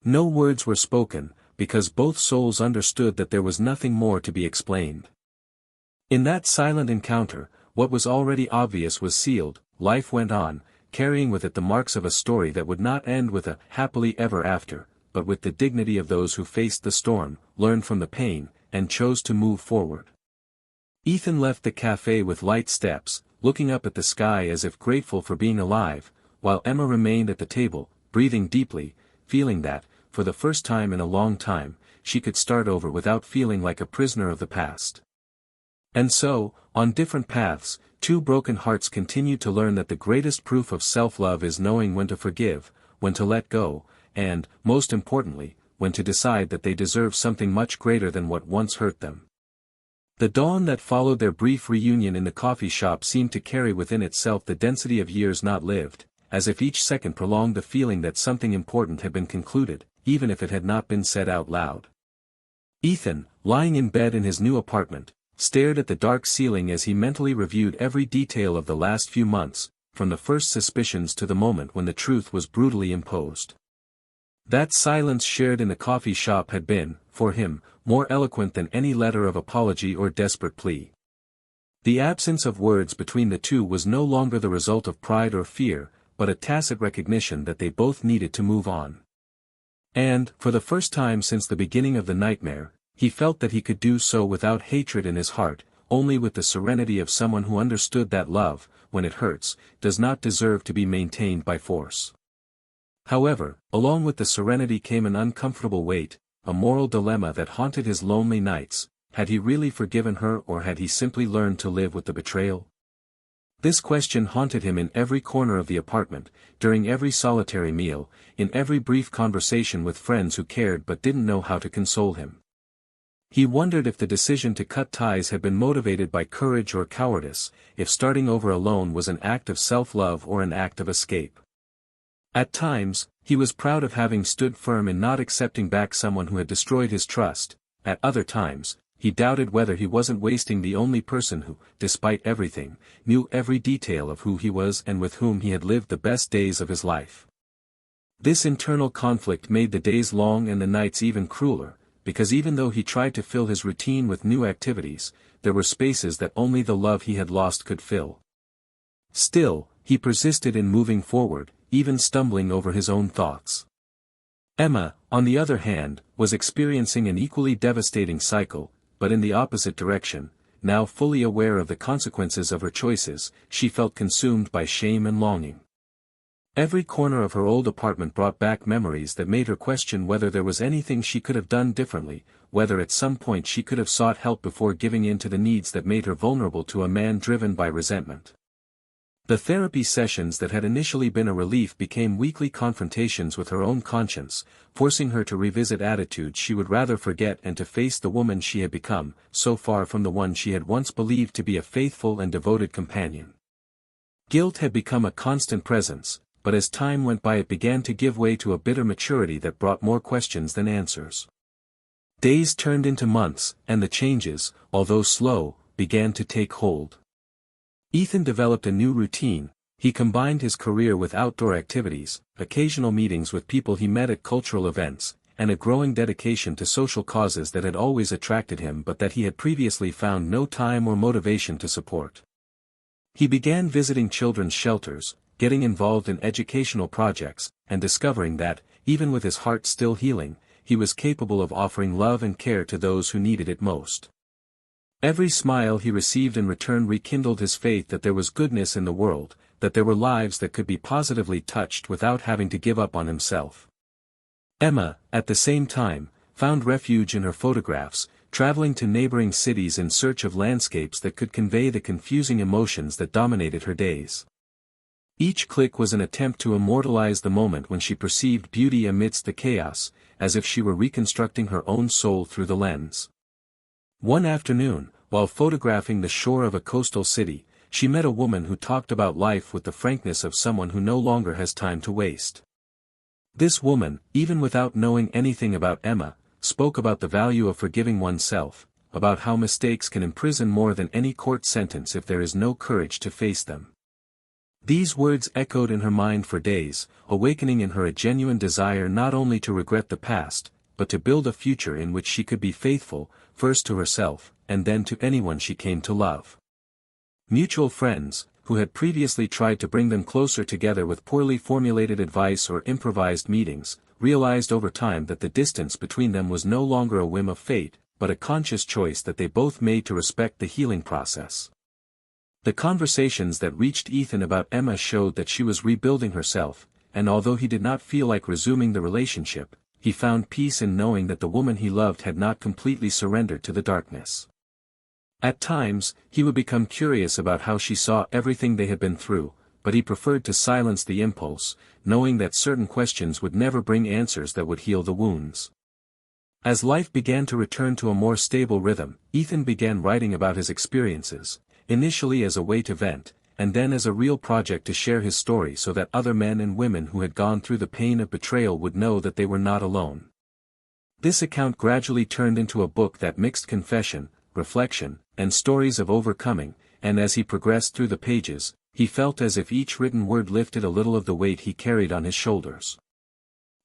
No words were spoken, because both souls understood that there was nothing more to be explained. In that silent encounter, what was already obvious was sealed. Life went on, carrying with it the marks of a story that would not end with a happily ever after, but with the dignity of those who faced the storm, learned from the pain, and chose to move forward. Ethan left the cafe with light steps, looking up at the sky as if grateful for being alive, while Emma remained at the table, breathing deeply, feeling that, for the first time in a long time, she could start over without feeling like a prisoner of the past. And so, on different paths, two broken hearts continued to learn that the greatest proof of self-love is knowing when to forgive, when to let go, and, most importantly, when to decide that they deserve something much greater than what once hurt them. The dawn that followed their brief reunion in the coffee shop seemed to carry within itself the density of years not lived, as if each second prolonged the feeling that something important had been concluded, even if it had not been said out loud. Ethan, lying in bed in his new apartment, stared at the dark ceiling as he mentally reviewed every detail of the last few months, from the first suspicions to the moment when the truth was brutally imposed. That silence shared in the coffee shop had been, for him, more eloquent than any letter of apology or desperate plea. The absence of words between the two was no longer the result of pride or fear, but a tacit recognition that they both needed to move on. And, for the first time since the beginning of the nightmare, he felt that he could do so without hatred in his heart, only with the serenity of someone who understood that love, when it hurts, does not deserve to be maintained by force. However, along with the serenity came an uncomfortable weight, a moral dilemma that haunted his lonely nights. Had he really forgiven her, or had he simply learned to live with the betrayal? This question haunted him in every corner of the apartment, during every solitary meal, in every brief conversation with friends who cared but didn't know how to console him. He wondered if the decision to cut ties had been motivated by courage or cowardice, if starting over alone was an act of self-love or an act of escape. At times, he was proud of having stood firm in not accepting back someone who had destroyed his trust. At other times, he doubted whether he wasn't wasting the only person who, despite everything, knew every detail of who he was and with whom he had lived the best days of his life. This internal conflict made the days long and the nights even crueler, because even though he tried to fill his routine with new activities, there were spaces that only the love he had lost could fill. Still, he persisted in moving forward, even stumbling over his own thoughts. Emma, on the other hand, was experiencing an equally devastating cycle, but in the opposite direction. Now fully aware of the consequences of her choices, she felt consumed by shame and longing. Every corner of her old apartment brought back memories that made her question whether there was anything she could have done differently, whether at some point she could have sought help before giving in to the needs that made her vulnerable to a man driven by resentment. The therapy sessions that had initially been a relief became weekly confrontations with her own conscience, forcing her to revisit attitudes she would rather forget and to face the woman she had become, so far from the one she had once believed to be a faithful and devoted companion. Guilt had become a constant presence, but as time went by it began to give way to a bitter maturity that brought more questions than answers. Days turned into months, and the changes, although slow, began to take hold. Ethan developed a new routine. He combined his career with outdoor activities, occasional meetings with people he met at cultural events, and a growing dedication to social causes that had always attracted him but that he had previously found no time or motivation to support. He began visiting children's shelters, getting involved in educational projects, and discovering that, even with his heart still healing, he was capable of offering love and care to those who needed it most. Every smile he received in return rekindled his faith that there was goodness in the world, that there were lives that could be positively touched without having to give up on himself. Emma, at the same time, found refuge in her photographs, traveling to neighboring cities in search of landscapes that could convey the confusing emotions that dominated her days. Each click was an attempt to immortalize the moment when she perceived beauty amidst the chaos, as if she were reconstructing her own soul through the lens. One afternoon, while photographing the shore of a coastal city, she met a woman who talked about life with the frankness of someone who no longer has time to waste. This woman, even without knowing anything about Emma, spoke about the value of forgiving oneself, about how mistakes can imprison more than any court sentence if there is no courage to face them. These words echoed in her mind for days, awakening in her a genuine desire not only to regret the past, but to build a future in which she could be faithful, first to herself, and then to anyone she came to love. Mutual friends, who had previously tried to bring them closer together with poorly formulated advice or improvised meetings, realized over time that the distance between them was no longer a whim of fate, but a conscious choice that they both made to respect the healing process. The conversations that reached Ethan about Emma showed that she was rebuilding herself, and although he did not feel like resuming the relationship, he found peace in knowing that the woman he loved had not completely surrendered to the darkness. At times, he would become curious about how she saw everything they had been through, but he preferred to silence the impulse, knowing that certain questions would never bring answers that would heal the wounds. As life began to return to a more stable rhythm, Ethan began writing about his experiences, initially as a way to vent, and then as a real project to share his story so that other men and women who had gone through the pain of betrayal would know that they were not alone. This account gradually turned into a book that mixed confession, reflection, and stories of overcoming, and as he progressed through the pages, he felt as if each written word lifted a little of the weight he carried on his shoulders.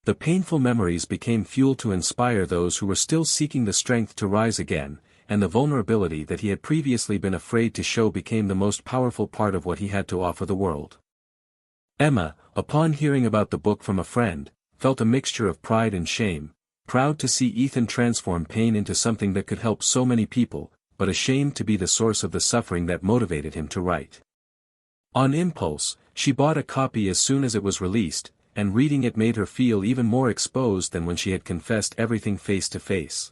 The painful memories became fuel to inspire those who were still seeking the strength to rise again, and the vulnerability that he had previously been afraid to show became the most powerful part of what he had to offer the world. Emma, upon hearing about the book from a friend, felt a mixture of pride and shame, proud to see Ethan transform pain into something that could help so many people, but ashamed to be the source of the suffering that motivated him to write. On impulse, she bought a copy as soon as it was released, and reading it made her feel even more exposed than when she had confessed everything face to face.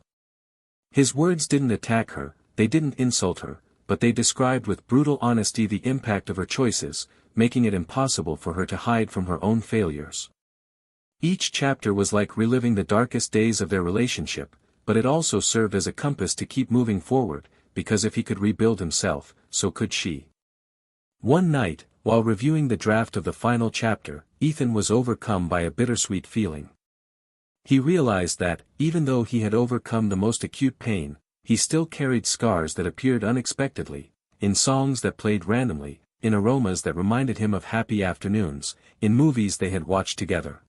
His words didn't attack her, they didn't insult her, but they described with brutal honesty the impact of her choices, making it impossible for her to hide from her own failures. Each chapter was like reliving the darkest days of their relationship, but it also served as a compass to keep moving forward, because if he could rebuild himself, so could she. One night, while reviewing the draft of the final chapter, Ethan was overcome by a bittersweet feeling. He realized that, even though he had overcome the most acute pain, he still carried scars that appeared unexpectedly, in songs that played randomly, in aromas that reminded him of happy afternoons, in movies they had watched together.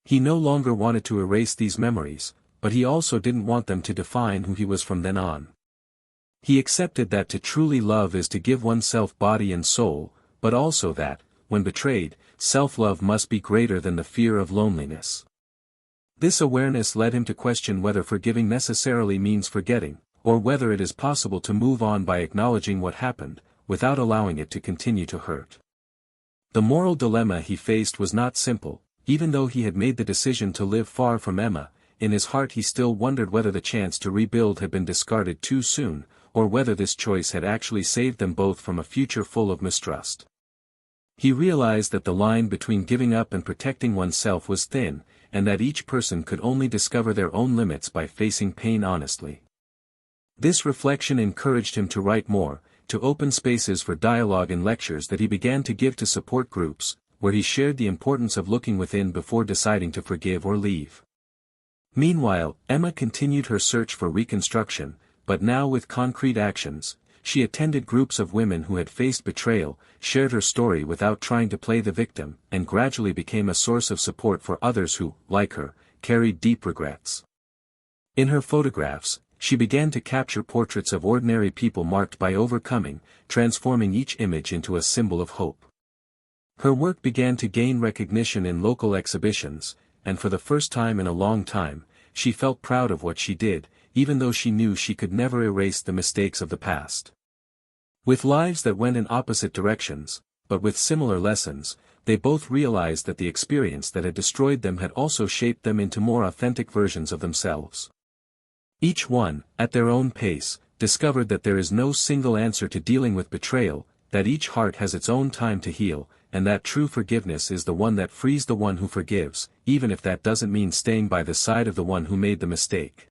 He no longer wanted to erase these memories, but he also didn't want them to define who he was from then on. He accepted that to truly love is to give oneself body and soul, but also that, when betrayed, self-love must be greater than the fear of loneliness. This awareness led him to question whether forgiving necessarily means forgetting, or whether it is possible to move on by acknowledging what happened, without allowing it to continue to hurt. The moral dilemma he faced was not simple. Even though he had made the decision to live far from Emma, in his heart he still wondered whether the chance to rebuild had been discarded too soon, or whether this choice had actually saved them both from a future full of mistrust. He realized that the line between giving up and protecting oneself was thin, and that each person could only discover their own limits by facing pain honestly. This reflection encouraged him to write more, to open spaces for dialogue in lectures that he began to give to support groups, where he shared the importance of looking within before deciding to forgive or leave. Meanwhile, Emma continued her search for reconstruction, but now with concrete actions. She attended groups of women who had faced betrayal, shared her story without trying to play the victim, and gradually became a source of support for others who, like her, carried deep regrets. In her photographs, she began to capture portraits of ordinary people marked by overcoming, transforming each image into a symbol of hope. Her work began to gain recognition in local exhibitions, and for the first time in a long time, she felt proud of what she did, even though she knew she could never erase the mistakes of the past. With lives that went in opposite directions, but with similar lessons, they both realized that the experience that had destroyed them had also shaped them into more authentic versions of themselves. Each one, at their own pace, discovered that there is no single answer to dealing with betrayal, that each heart has its own time to heal, and that true forgiveness is the one that frees the one who forgives, even if that doesn't mean staying by the side of the one who made the mistake.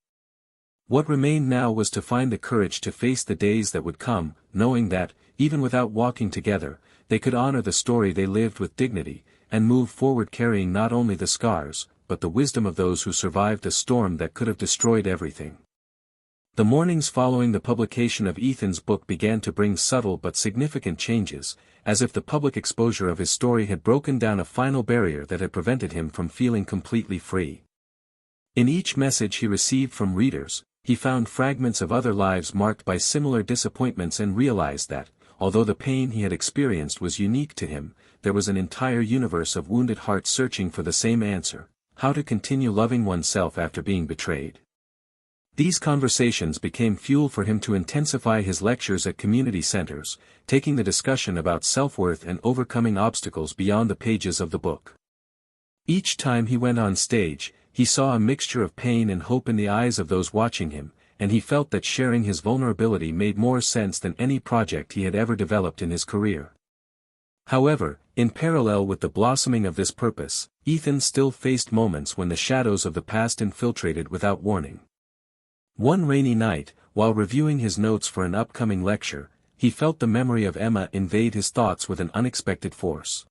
What remained now was to find the courage to face the days that would come, knowing that, even without walking together, they could honor the story they lived with dignity, and move forward carrying not only the scars, but the wisdom of those who survived a storm that could have destroyed everything. The mornings following the publication of Ethan's book began to bring subtle but significant changes, as if the public exposure of his story had broken down a final barrier that had prevented him from feeling completely free. In each message he received from readers, he found fragments of other lives marked by similar disappointments and realized that, although the pain he had experienced was unique to him, there was an entire universe of wounded hearts searching for the same answer: how to continue loving oneself after being betrayed. These conversations became fuel for him to intensify his lectures at community centers, taking the discussion about self-worth and overcoming obstacles beyond the pages of the book. Each time he went on stage, he saw a mixture of pain and hope in the eyes of those watching him, and he felt that sharing his vulnerability made more sense than any project he had ever developed in his career. However, in parallel with the blossoming of this purpose, Ethan still faced moments when the shadows of the past infiltrated without warning. One rainy night, while reviewing his notes for an upcoming lecture, he felt the memory of Emma invade his thoughts with an unexpected force.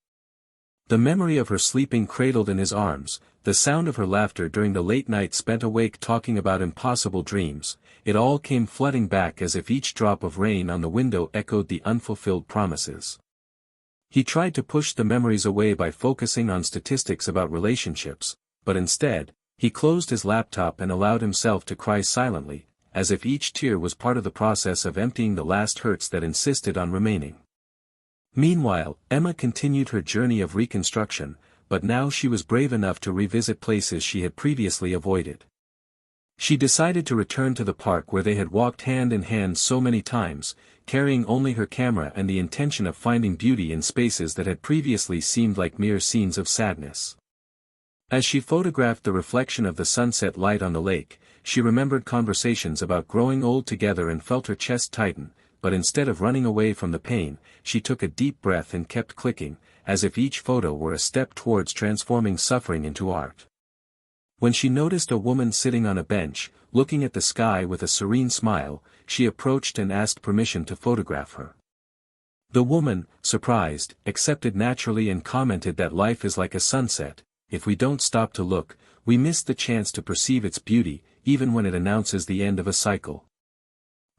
The memory of her sleeping cradled in his arms, the sound of her laughter during the late night spent awake talking about impossible dreams, it all came flooding back as if each drop of rain on the window echoed the unfulfilled promises. He tried to push the memories away by focusing on statistics about relationships, but instead, he closed his laptop and allowed himself to cry silently, as if each tear was part of the process of emptying the last hurts that insisted on remaining. Meanwhile, Emma continued her journey of reconstruction, but now she was brave enough to revisit places she had previously avoided. She decided to return to the park where they had walked hand in hand so many times, carrying only her camera and the intention of finding beauty in spaces that had previously seemed like mere scenes of sadness. As she photographed the reflection of the sunset light on the lake, she remembered conversations about growing old together and felt her chest tighten, but instead of running away from the pain, she took a deep breath and kept clicking, as if each photo were a step towards transforming suffering into art. When she noticed a woman sitting on a bench, looking at the sky with a serene smile, she approached and asked permission to photograph her. The woman, surprised, accepted naturally and commented that life is like a sunset. If we don't stop to look, we miss the chance to perceive its beauty, even when it announces the end of a cycle.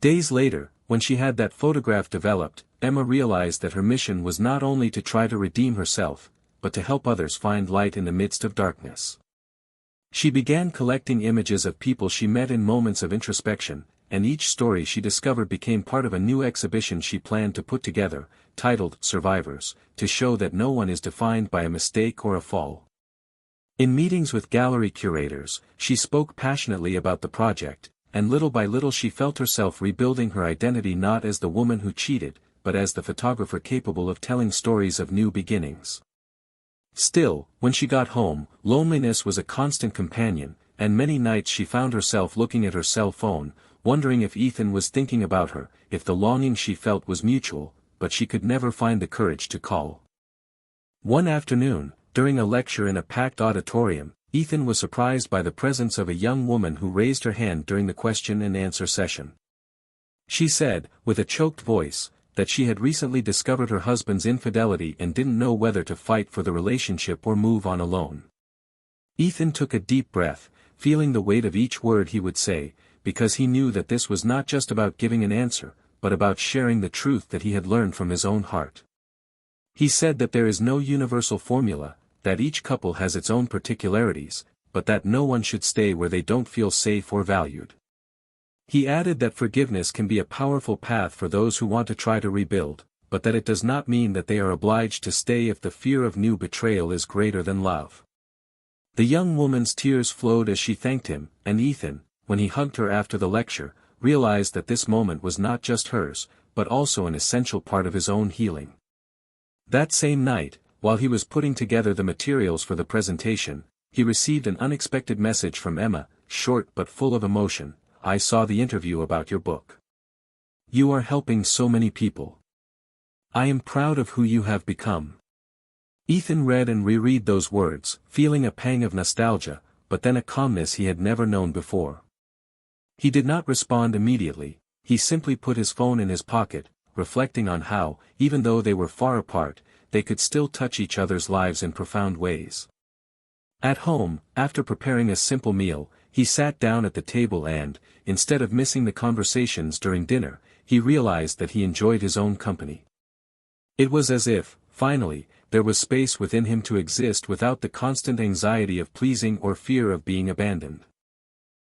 Days later, when she had that photograph developed, Emma realized that her mission was not only to try to redeem herself, but to help others find light in the midst of darkness. She began collecting images of people she met in moments of introspection, and each story she discovered became part of a new exhibition she planned to put together, titled Survivors, to show that no one is defined by a mistake or a fall. In meetings with gallery curators, she spoke passionately about the project, and little by little she felt herself rebuilding her identity not as the woman who cheated, but as the photographer capable of telling stories of new beginnings. Still, when she got home, loneliness was a constant companion, and many nights she found herself looking at her cell phone, wondering if Ethan was thinking about her, if the longing she felt was mutual, but she could never find the courage to call. One afternoon, during a lecture in a packed auditorium, Ethan was surprised by the presence of a young woman who raised her hand during the question and answer session. She said, with a choked voice, that she had recently discovered her husband's infidelity and didn't know whether to fight for the relationship or move on alone. Ethan took a deep breath, feeling the weight of each word he would say, because he knew that this was not just about giving an answer, but about sharing the truth that he had learned from his own heart. He said that there is no universal formula, that each couple has its own particularities, but that no one should stay where they don't feel safe or valued. He added that forgiveness can be a powerful path for those who want to try to rebuild, but that it does not mean that they are obliged to stay if the fear of new betrayal is greater than love. The young woman's tears flowed as she thanked him, and Ethan, when he hugged her after the lecture, realized that this moment was not just hers, but also an essential part of his own healing. That same night, while he was putting together the materials for the presentation, he received an unexpected message from Emma, short but full of emotion. "I saw the interview about your book. You are helping so many people. I am proud of who you have become." Ethan read and reread those words, feeling a pang of nostalgia, but then a calmness he had never known before. He did not respond immediately, he simply put his phone in his pocket, reflecting on how, even though they were far apart, they could still touch each other's lives in profound ways. At home, after preparing a simple meal, he sat down at the table and, instead of missing the conversations during dinner, he realized that he enjoyed his own company. It was as if, finally, there was space within him to exist without the constant anxiety of pleasing or fear of being abandoned.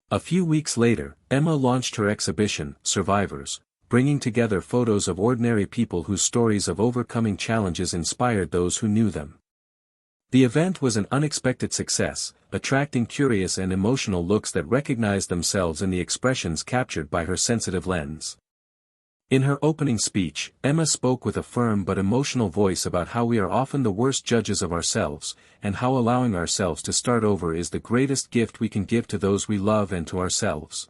A few weeks later, Emma launched her exhibition, Survivors, bringing together photos of ordinary people whose stories of overcoming challenges inspired those who knew them. The event was an unexpected success, attracting curious and emotional looks that recognized themselves in the expressions captured by her sensitive lens. In her opening speech, Emma spoke with a firm but emotional voice about how we are often the worst judges of ourselves, and how allowing ourselves to start over is the greatest gift we can give to those we love and to ourselves.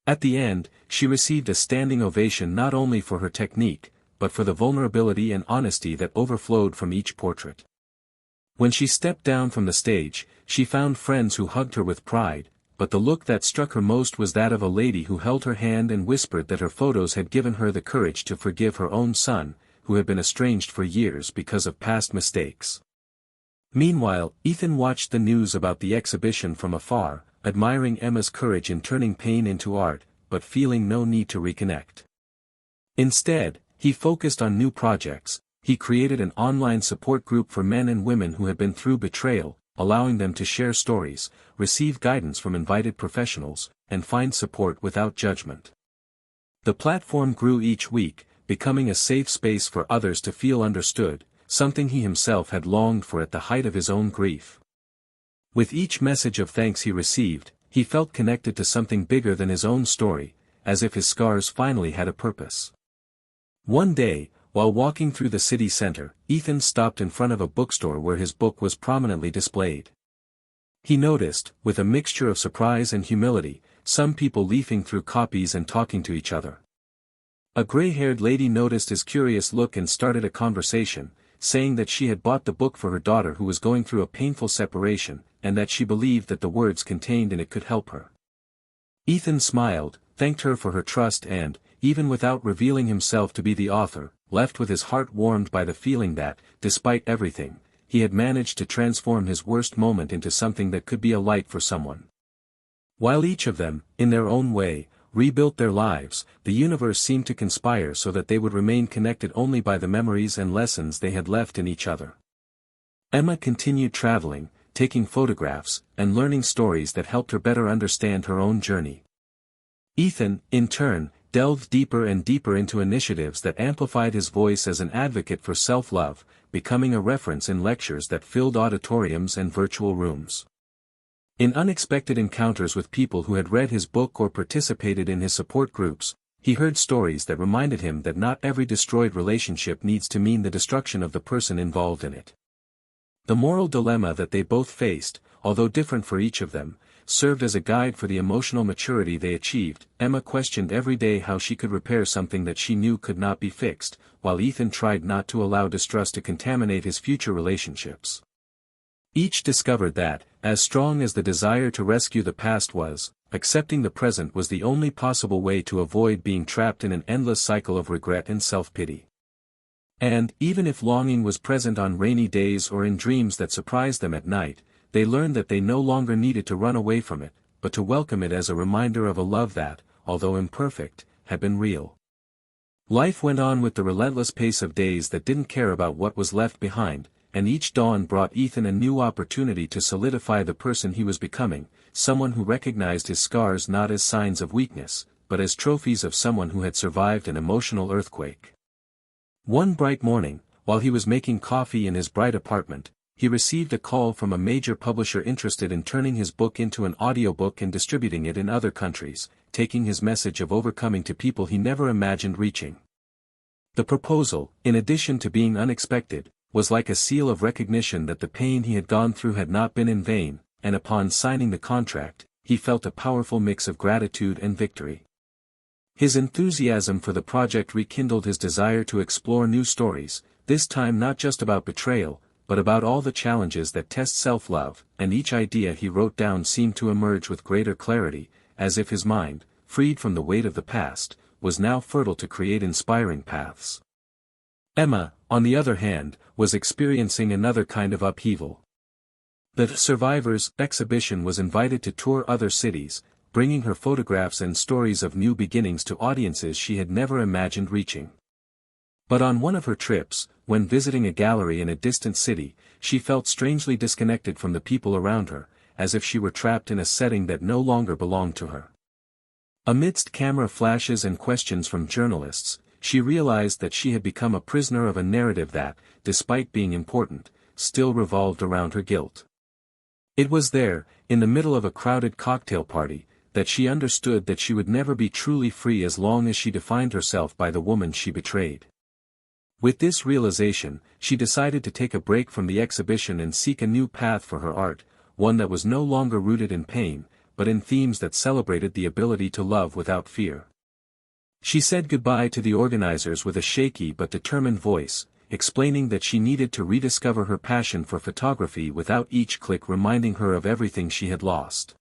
At the end, she received a standing ovation not only for her technique, but for the vulnerability and honesty that overflowed from each portrait. When she stepped down from the stage, she found friends who hugged her with pride, but the look that struck her most was that of a lady who held her hand and whispered that her photos had given her the courage to forgive her own son, who had been estranged for years because of past mistakes. Meanwhile, Ethan watched the news about the exhibition from afar, admiring Emma's courage in turning pain into art, but feeling no need to reconnect. Instead, he focused on new projects. He created an online support group for men and women who had been through betrayal, allowing them to share stories, receive guidance from invited professionals, and find support without judgment. The platform grew each week, becoming a safe space for others to feel understood, something he himself had longed for at the height of his own grief. With each message of thanks he received, he felt connected to something bigger than his own story, as if his scars finally had a purpose. One day, while walking through the city center, Ethan stopped in front of a bookstore where his book was prominently displayed. He noticed, with a mixture of surprise and humility, some people leafing through copies and talking to each other. A gray-haired lady noticed his curious look and started a conversation, saying that she had bought the book for her daughter who was going through a painful separation, and that she believed that the words contained in it could help her. Ethan smiled, thanked her for her trust and, even without revealing himself to be the author, left with his heart warmed by the feeling that, despite everything, he had managed to transform his worst moment into something that could be a light for someone. While each of them, in their own way, rebuilt their lives, the universe seemed to conspire so that they would remain connected only by the memories and lessons they had left in each other. Emma continued traveling, taking photographs, and learning stories that helped her better understand her own journey. Ethan, in turn, delved deeper and deeper into initiatives that amplified his voice as an advocate for self-love, becoming a reference in lectures that filled auditoriums and virtual rooms. In unexpected encounters with people who had read his book or participated in his support groups, he heard stories that reminded him that not every destroyed relationship needs to mean the destruction of the person involved in it. The moral dilemma that they both faced, although different for each of them, served as a guide for the emotional maturity they achieved. Emma questioned every day how she could repair something that she knew could not be fixed, while Ethan tried not to allow distrust to contaminate his future relationships. Each discovered that, as strong as the desire to rescue the past was, accepting the present was the only possible way to avoid being trapped in an endless cycle of regret and self-pity. And, even if longing was present on rainy days or in dreams that surprised them at night, they learned that they no longer needed to run away from it, but to welcome it as a reminder of a love that, although imperfect, had been real. Life went on with the relentless pace of days that didn't care about what was left behind, and each dawn brought Ethan a new opportunity to solidify the person he was becoming, someone who recognized his scars not as signs of weakness, but as trophies of someone who had survived an emotional earthquake. One bright morning, while he was making coffee in his bright apartment, he received a call from a major publisher interested in turning his book into an audiobook and distributing it in other countries, taking his message of overcoming to people he never imagined reaching. The proposal, in addition to being unexpected, was like a seal of recognition that the pain he had gone through had not been in vain, and upon signing the contract, he felt a powerful mix of gratitude and victory. His enthusiasm for the project rekindled his desire to explore new stories, this time not just about betrayal, but about all the challenges that test self-love, and each idea he wrote down seemed to emerge with greater clarity, as if his mind, freed from the weight of the past, was now fertile to create inspiring paths. Emma, on the other hand, was experiencing another kind of upheaval. The Survivors exhibition was invited to tour other cities, bringing her photographs and stories of new beginnings to audiences she had never imagined reaching. But on one of her trips, when visiting a gallery in a distant city, she felt strangely disconnected from the people around her, as if she were trapped in a setting that no longer belonged to her. Amidst camera flashes and questions from journalists, she realized that she had become a prisoner of a narrative that, despite being important, still revolved around her guilt. It was there, in the middle of a crowded cocktail party, that she understood that she would never be truly free as long as she defined herself by the woman she betrayed. With this realization, she decided to take a break from the exhibition and seek a new path for her art, one that was no longer rooted in pain, but in themes that celebrated the ability to love without fear. She said goodbye to the organizers with a shaky but determined voice, explaining that she needed to rediscover her passion for photography without each click reminding her of everything she had lost.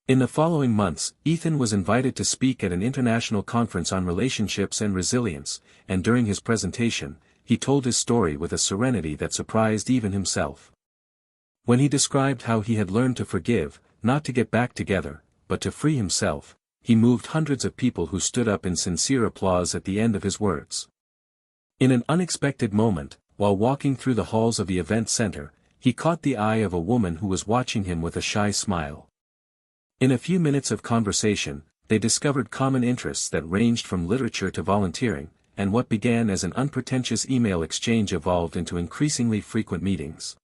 In the following months, Ethan was invited to speak at an international conference on relationships and resilience, and during his presentation, he told his story with a serenity that surprised even himself. When he described how he had learned to forgive, not to get back together, but to free himself, he moved hundreds of people who stood up in sincere applause at the end of his words. In an unexpected moment, while walking through the halls of the event center, he caught the eye of a woman who was watching him with a shy smile. In a few minutes of conversation, they discovered common interests that ranged from literature to volunteering, and what began as an unpretentious email exchange evolved into increasingly frequent meetings.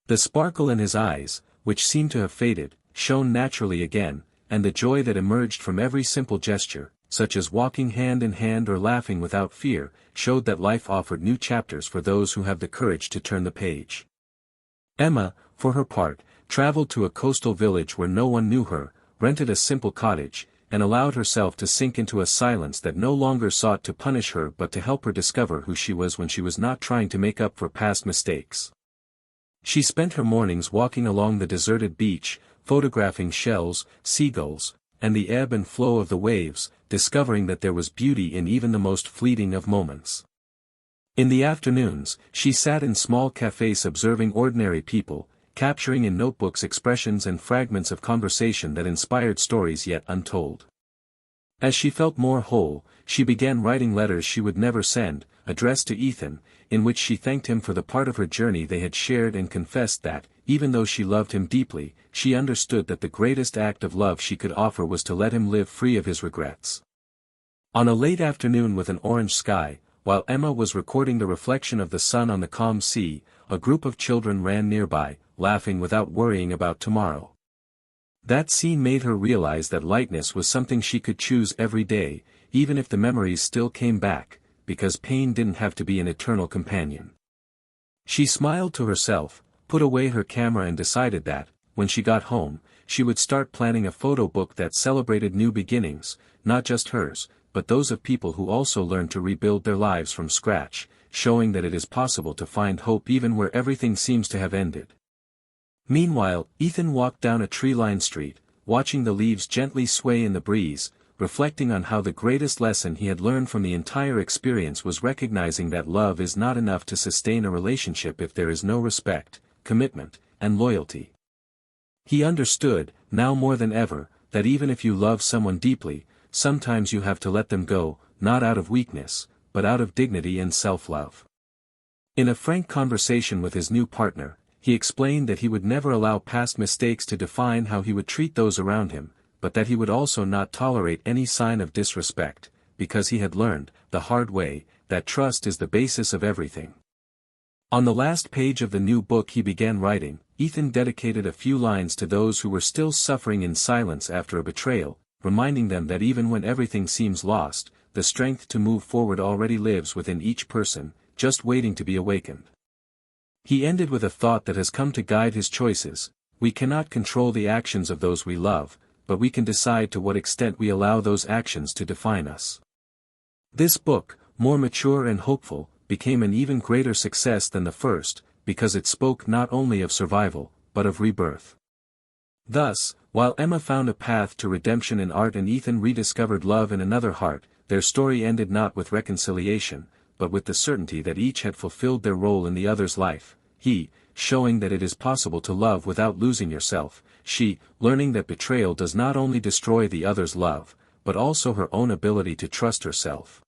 The sparkle in his eyes, which seemed to have faded, shone naturally again, and the joy that emerged from every simple gesture, such as walking hand in hand or laughing without fear, showed that life offered new chapters for those who have the courage to turn the page. Emma, for her part, traveled to a coastal village where no one knew her, rented a simple cottage, and allowed herself to sink into a silence that no longer sought to punish her but to help her discover who she was when she was not trying to make up for past mistakes. She spent her mornings walking along the deserted beach, photographing shells, seagulls, and the ebb and flow of the waves, discovering that there was beauty in even the most fleeting of moments. In the afternoons, she sat in small cafes observing ordinary people, capturing in notebooks expressions and fragments of conversation that inspired stories yet untold. As she felt more whole, she began writing letters she would never send, addressed to Ethan, in which she thanked him for the part of her journey they had shared and confessed that, even though she loved him deeply, she understood that the greatest act of love she could offer was to let him live free of his regrets. On a late afternoon with an orange sky, while Emma was recording the reflection of the sun on the calm sea, a group of children ran nearby, laughing without worrying about tomorrow. That scene made her realize that lightness was something she could choose every day, even if the memories still came back, because pain didn't have to be an eternal companion. She smiled to herself, put away her camera and decided that, when she got home, she would start planning a photo book that celebrated new beginnings, not just hers, but those of people who also learned to rebuild their lives from scratch, showing that it is possible to find hope even where everything seems to have ended. Meanwhile, Ethan walked down a tree-lined street, watching the leaves gently sway in the breeze, reflecting on how the greatest lesson he had learned from the entire experience was recognizing that love is not enough to sustain a relationship if there is no respect, commitment, and loyalty. He understood, now more than ever, that even if you love someone deeply, sometimes you have to let them go, not out of weakness, but out of dignity and self-love. In a frank conversation with his new partner, he explained that he would never allow past mistakes to define how he would treat those around him, but that he would also not tolerate any sign of disrespect, because he had learned, the hard way, that trust is the basis of everything. On the last page of the new book he began writing, Ethan dedicated a few lines to those who were still suffering in silence after a betrayal, reminding them that even when everything seems lost, the strength to move forward already lives within each person, just waiting to be awakened. He ended with a thought that has come to guide his choices: we cannot control the actions of those we love, but we can decide to what extent we allow those actions to define us. This book, more mature and hopeful, became an even greater success than the first, because it spoke not only of survival, but of rebirth. Thus, while Emma found a path to redemption in art and Ethan rediscovered love in another heart, their story ended not with reconciliation, but with the certainty that each had fulfilled their role in the other's life: he, showing that it is possible to love without losing yourself; she, learning that betrayal does not only destroy the other's love, but also her own ability to trust herself.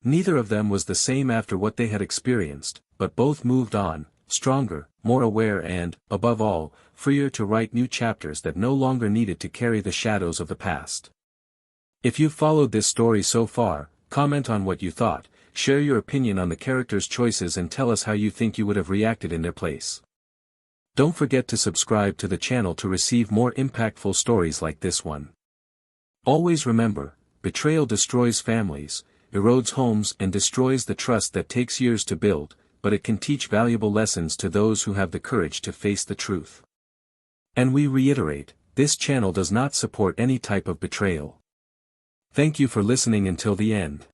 Neither of them was the same after what they had experienced, but both moved on, stronger, more aware and, above all, freer to write new chapters that no longer needed to carry the shadows of the past. If you've followed this story so far, comment on what you thought, share your opinion on the characters' choices and tell us how you think you would have reacted in their place. Don't forget to subscribe to the channel to receive more impactful stories like this one. Always remember, betrayal destroys families, erodes homes and destroys the trust that takes years to build, but it can teach valuable lessons to those who have the courage to face the truth. And we reiterate, this channel does not support any type of betrayal. Thank you for listening until the end.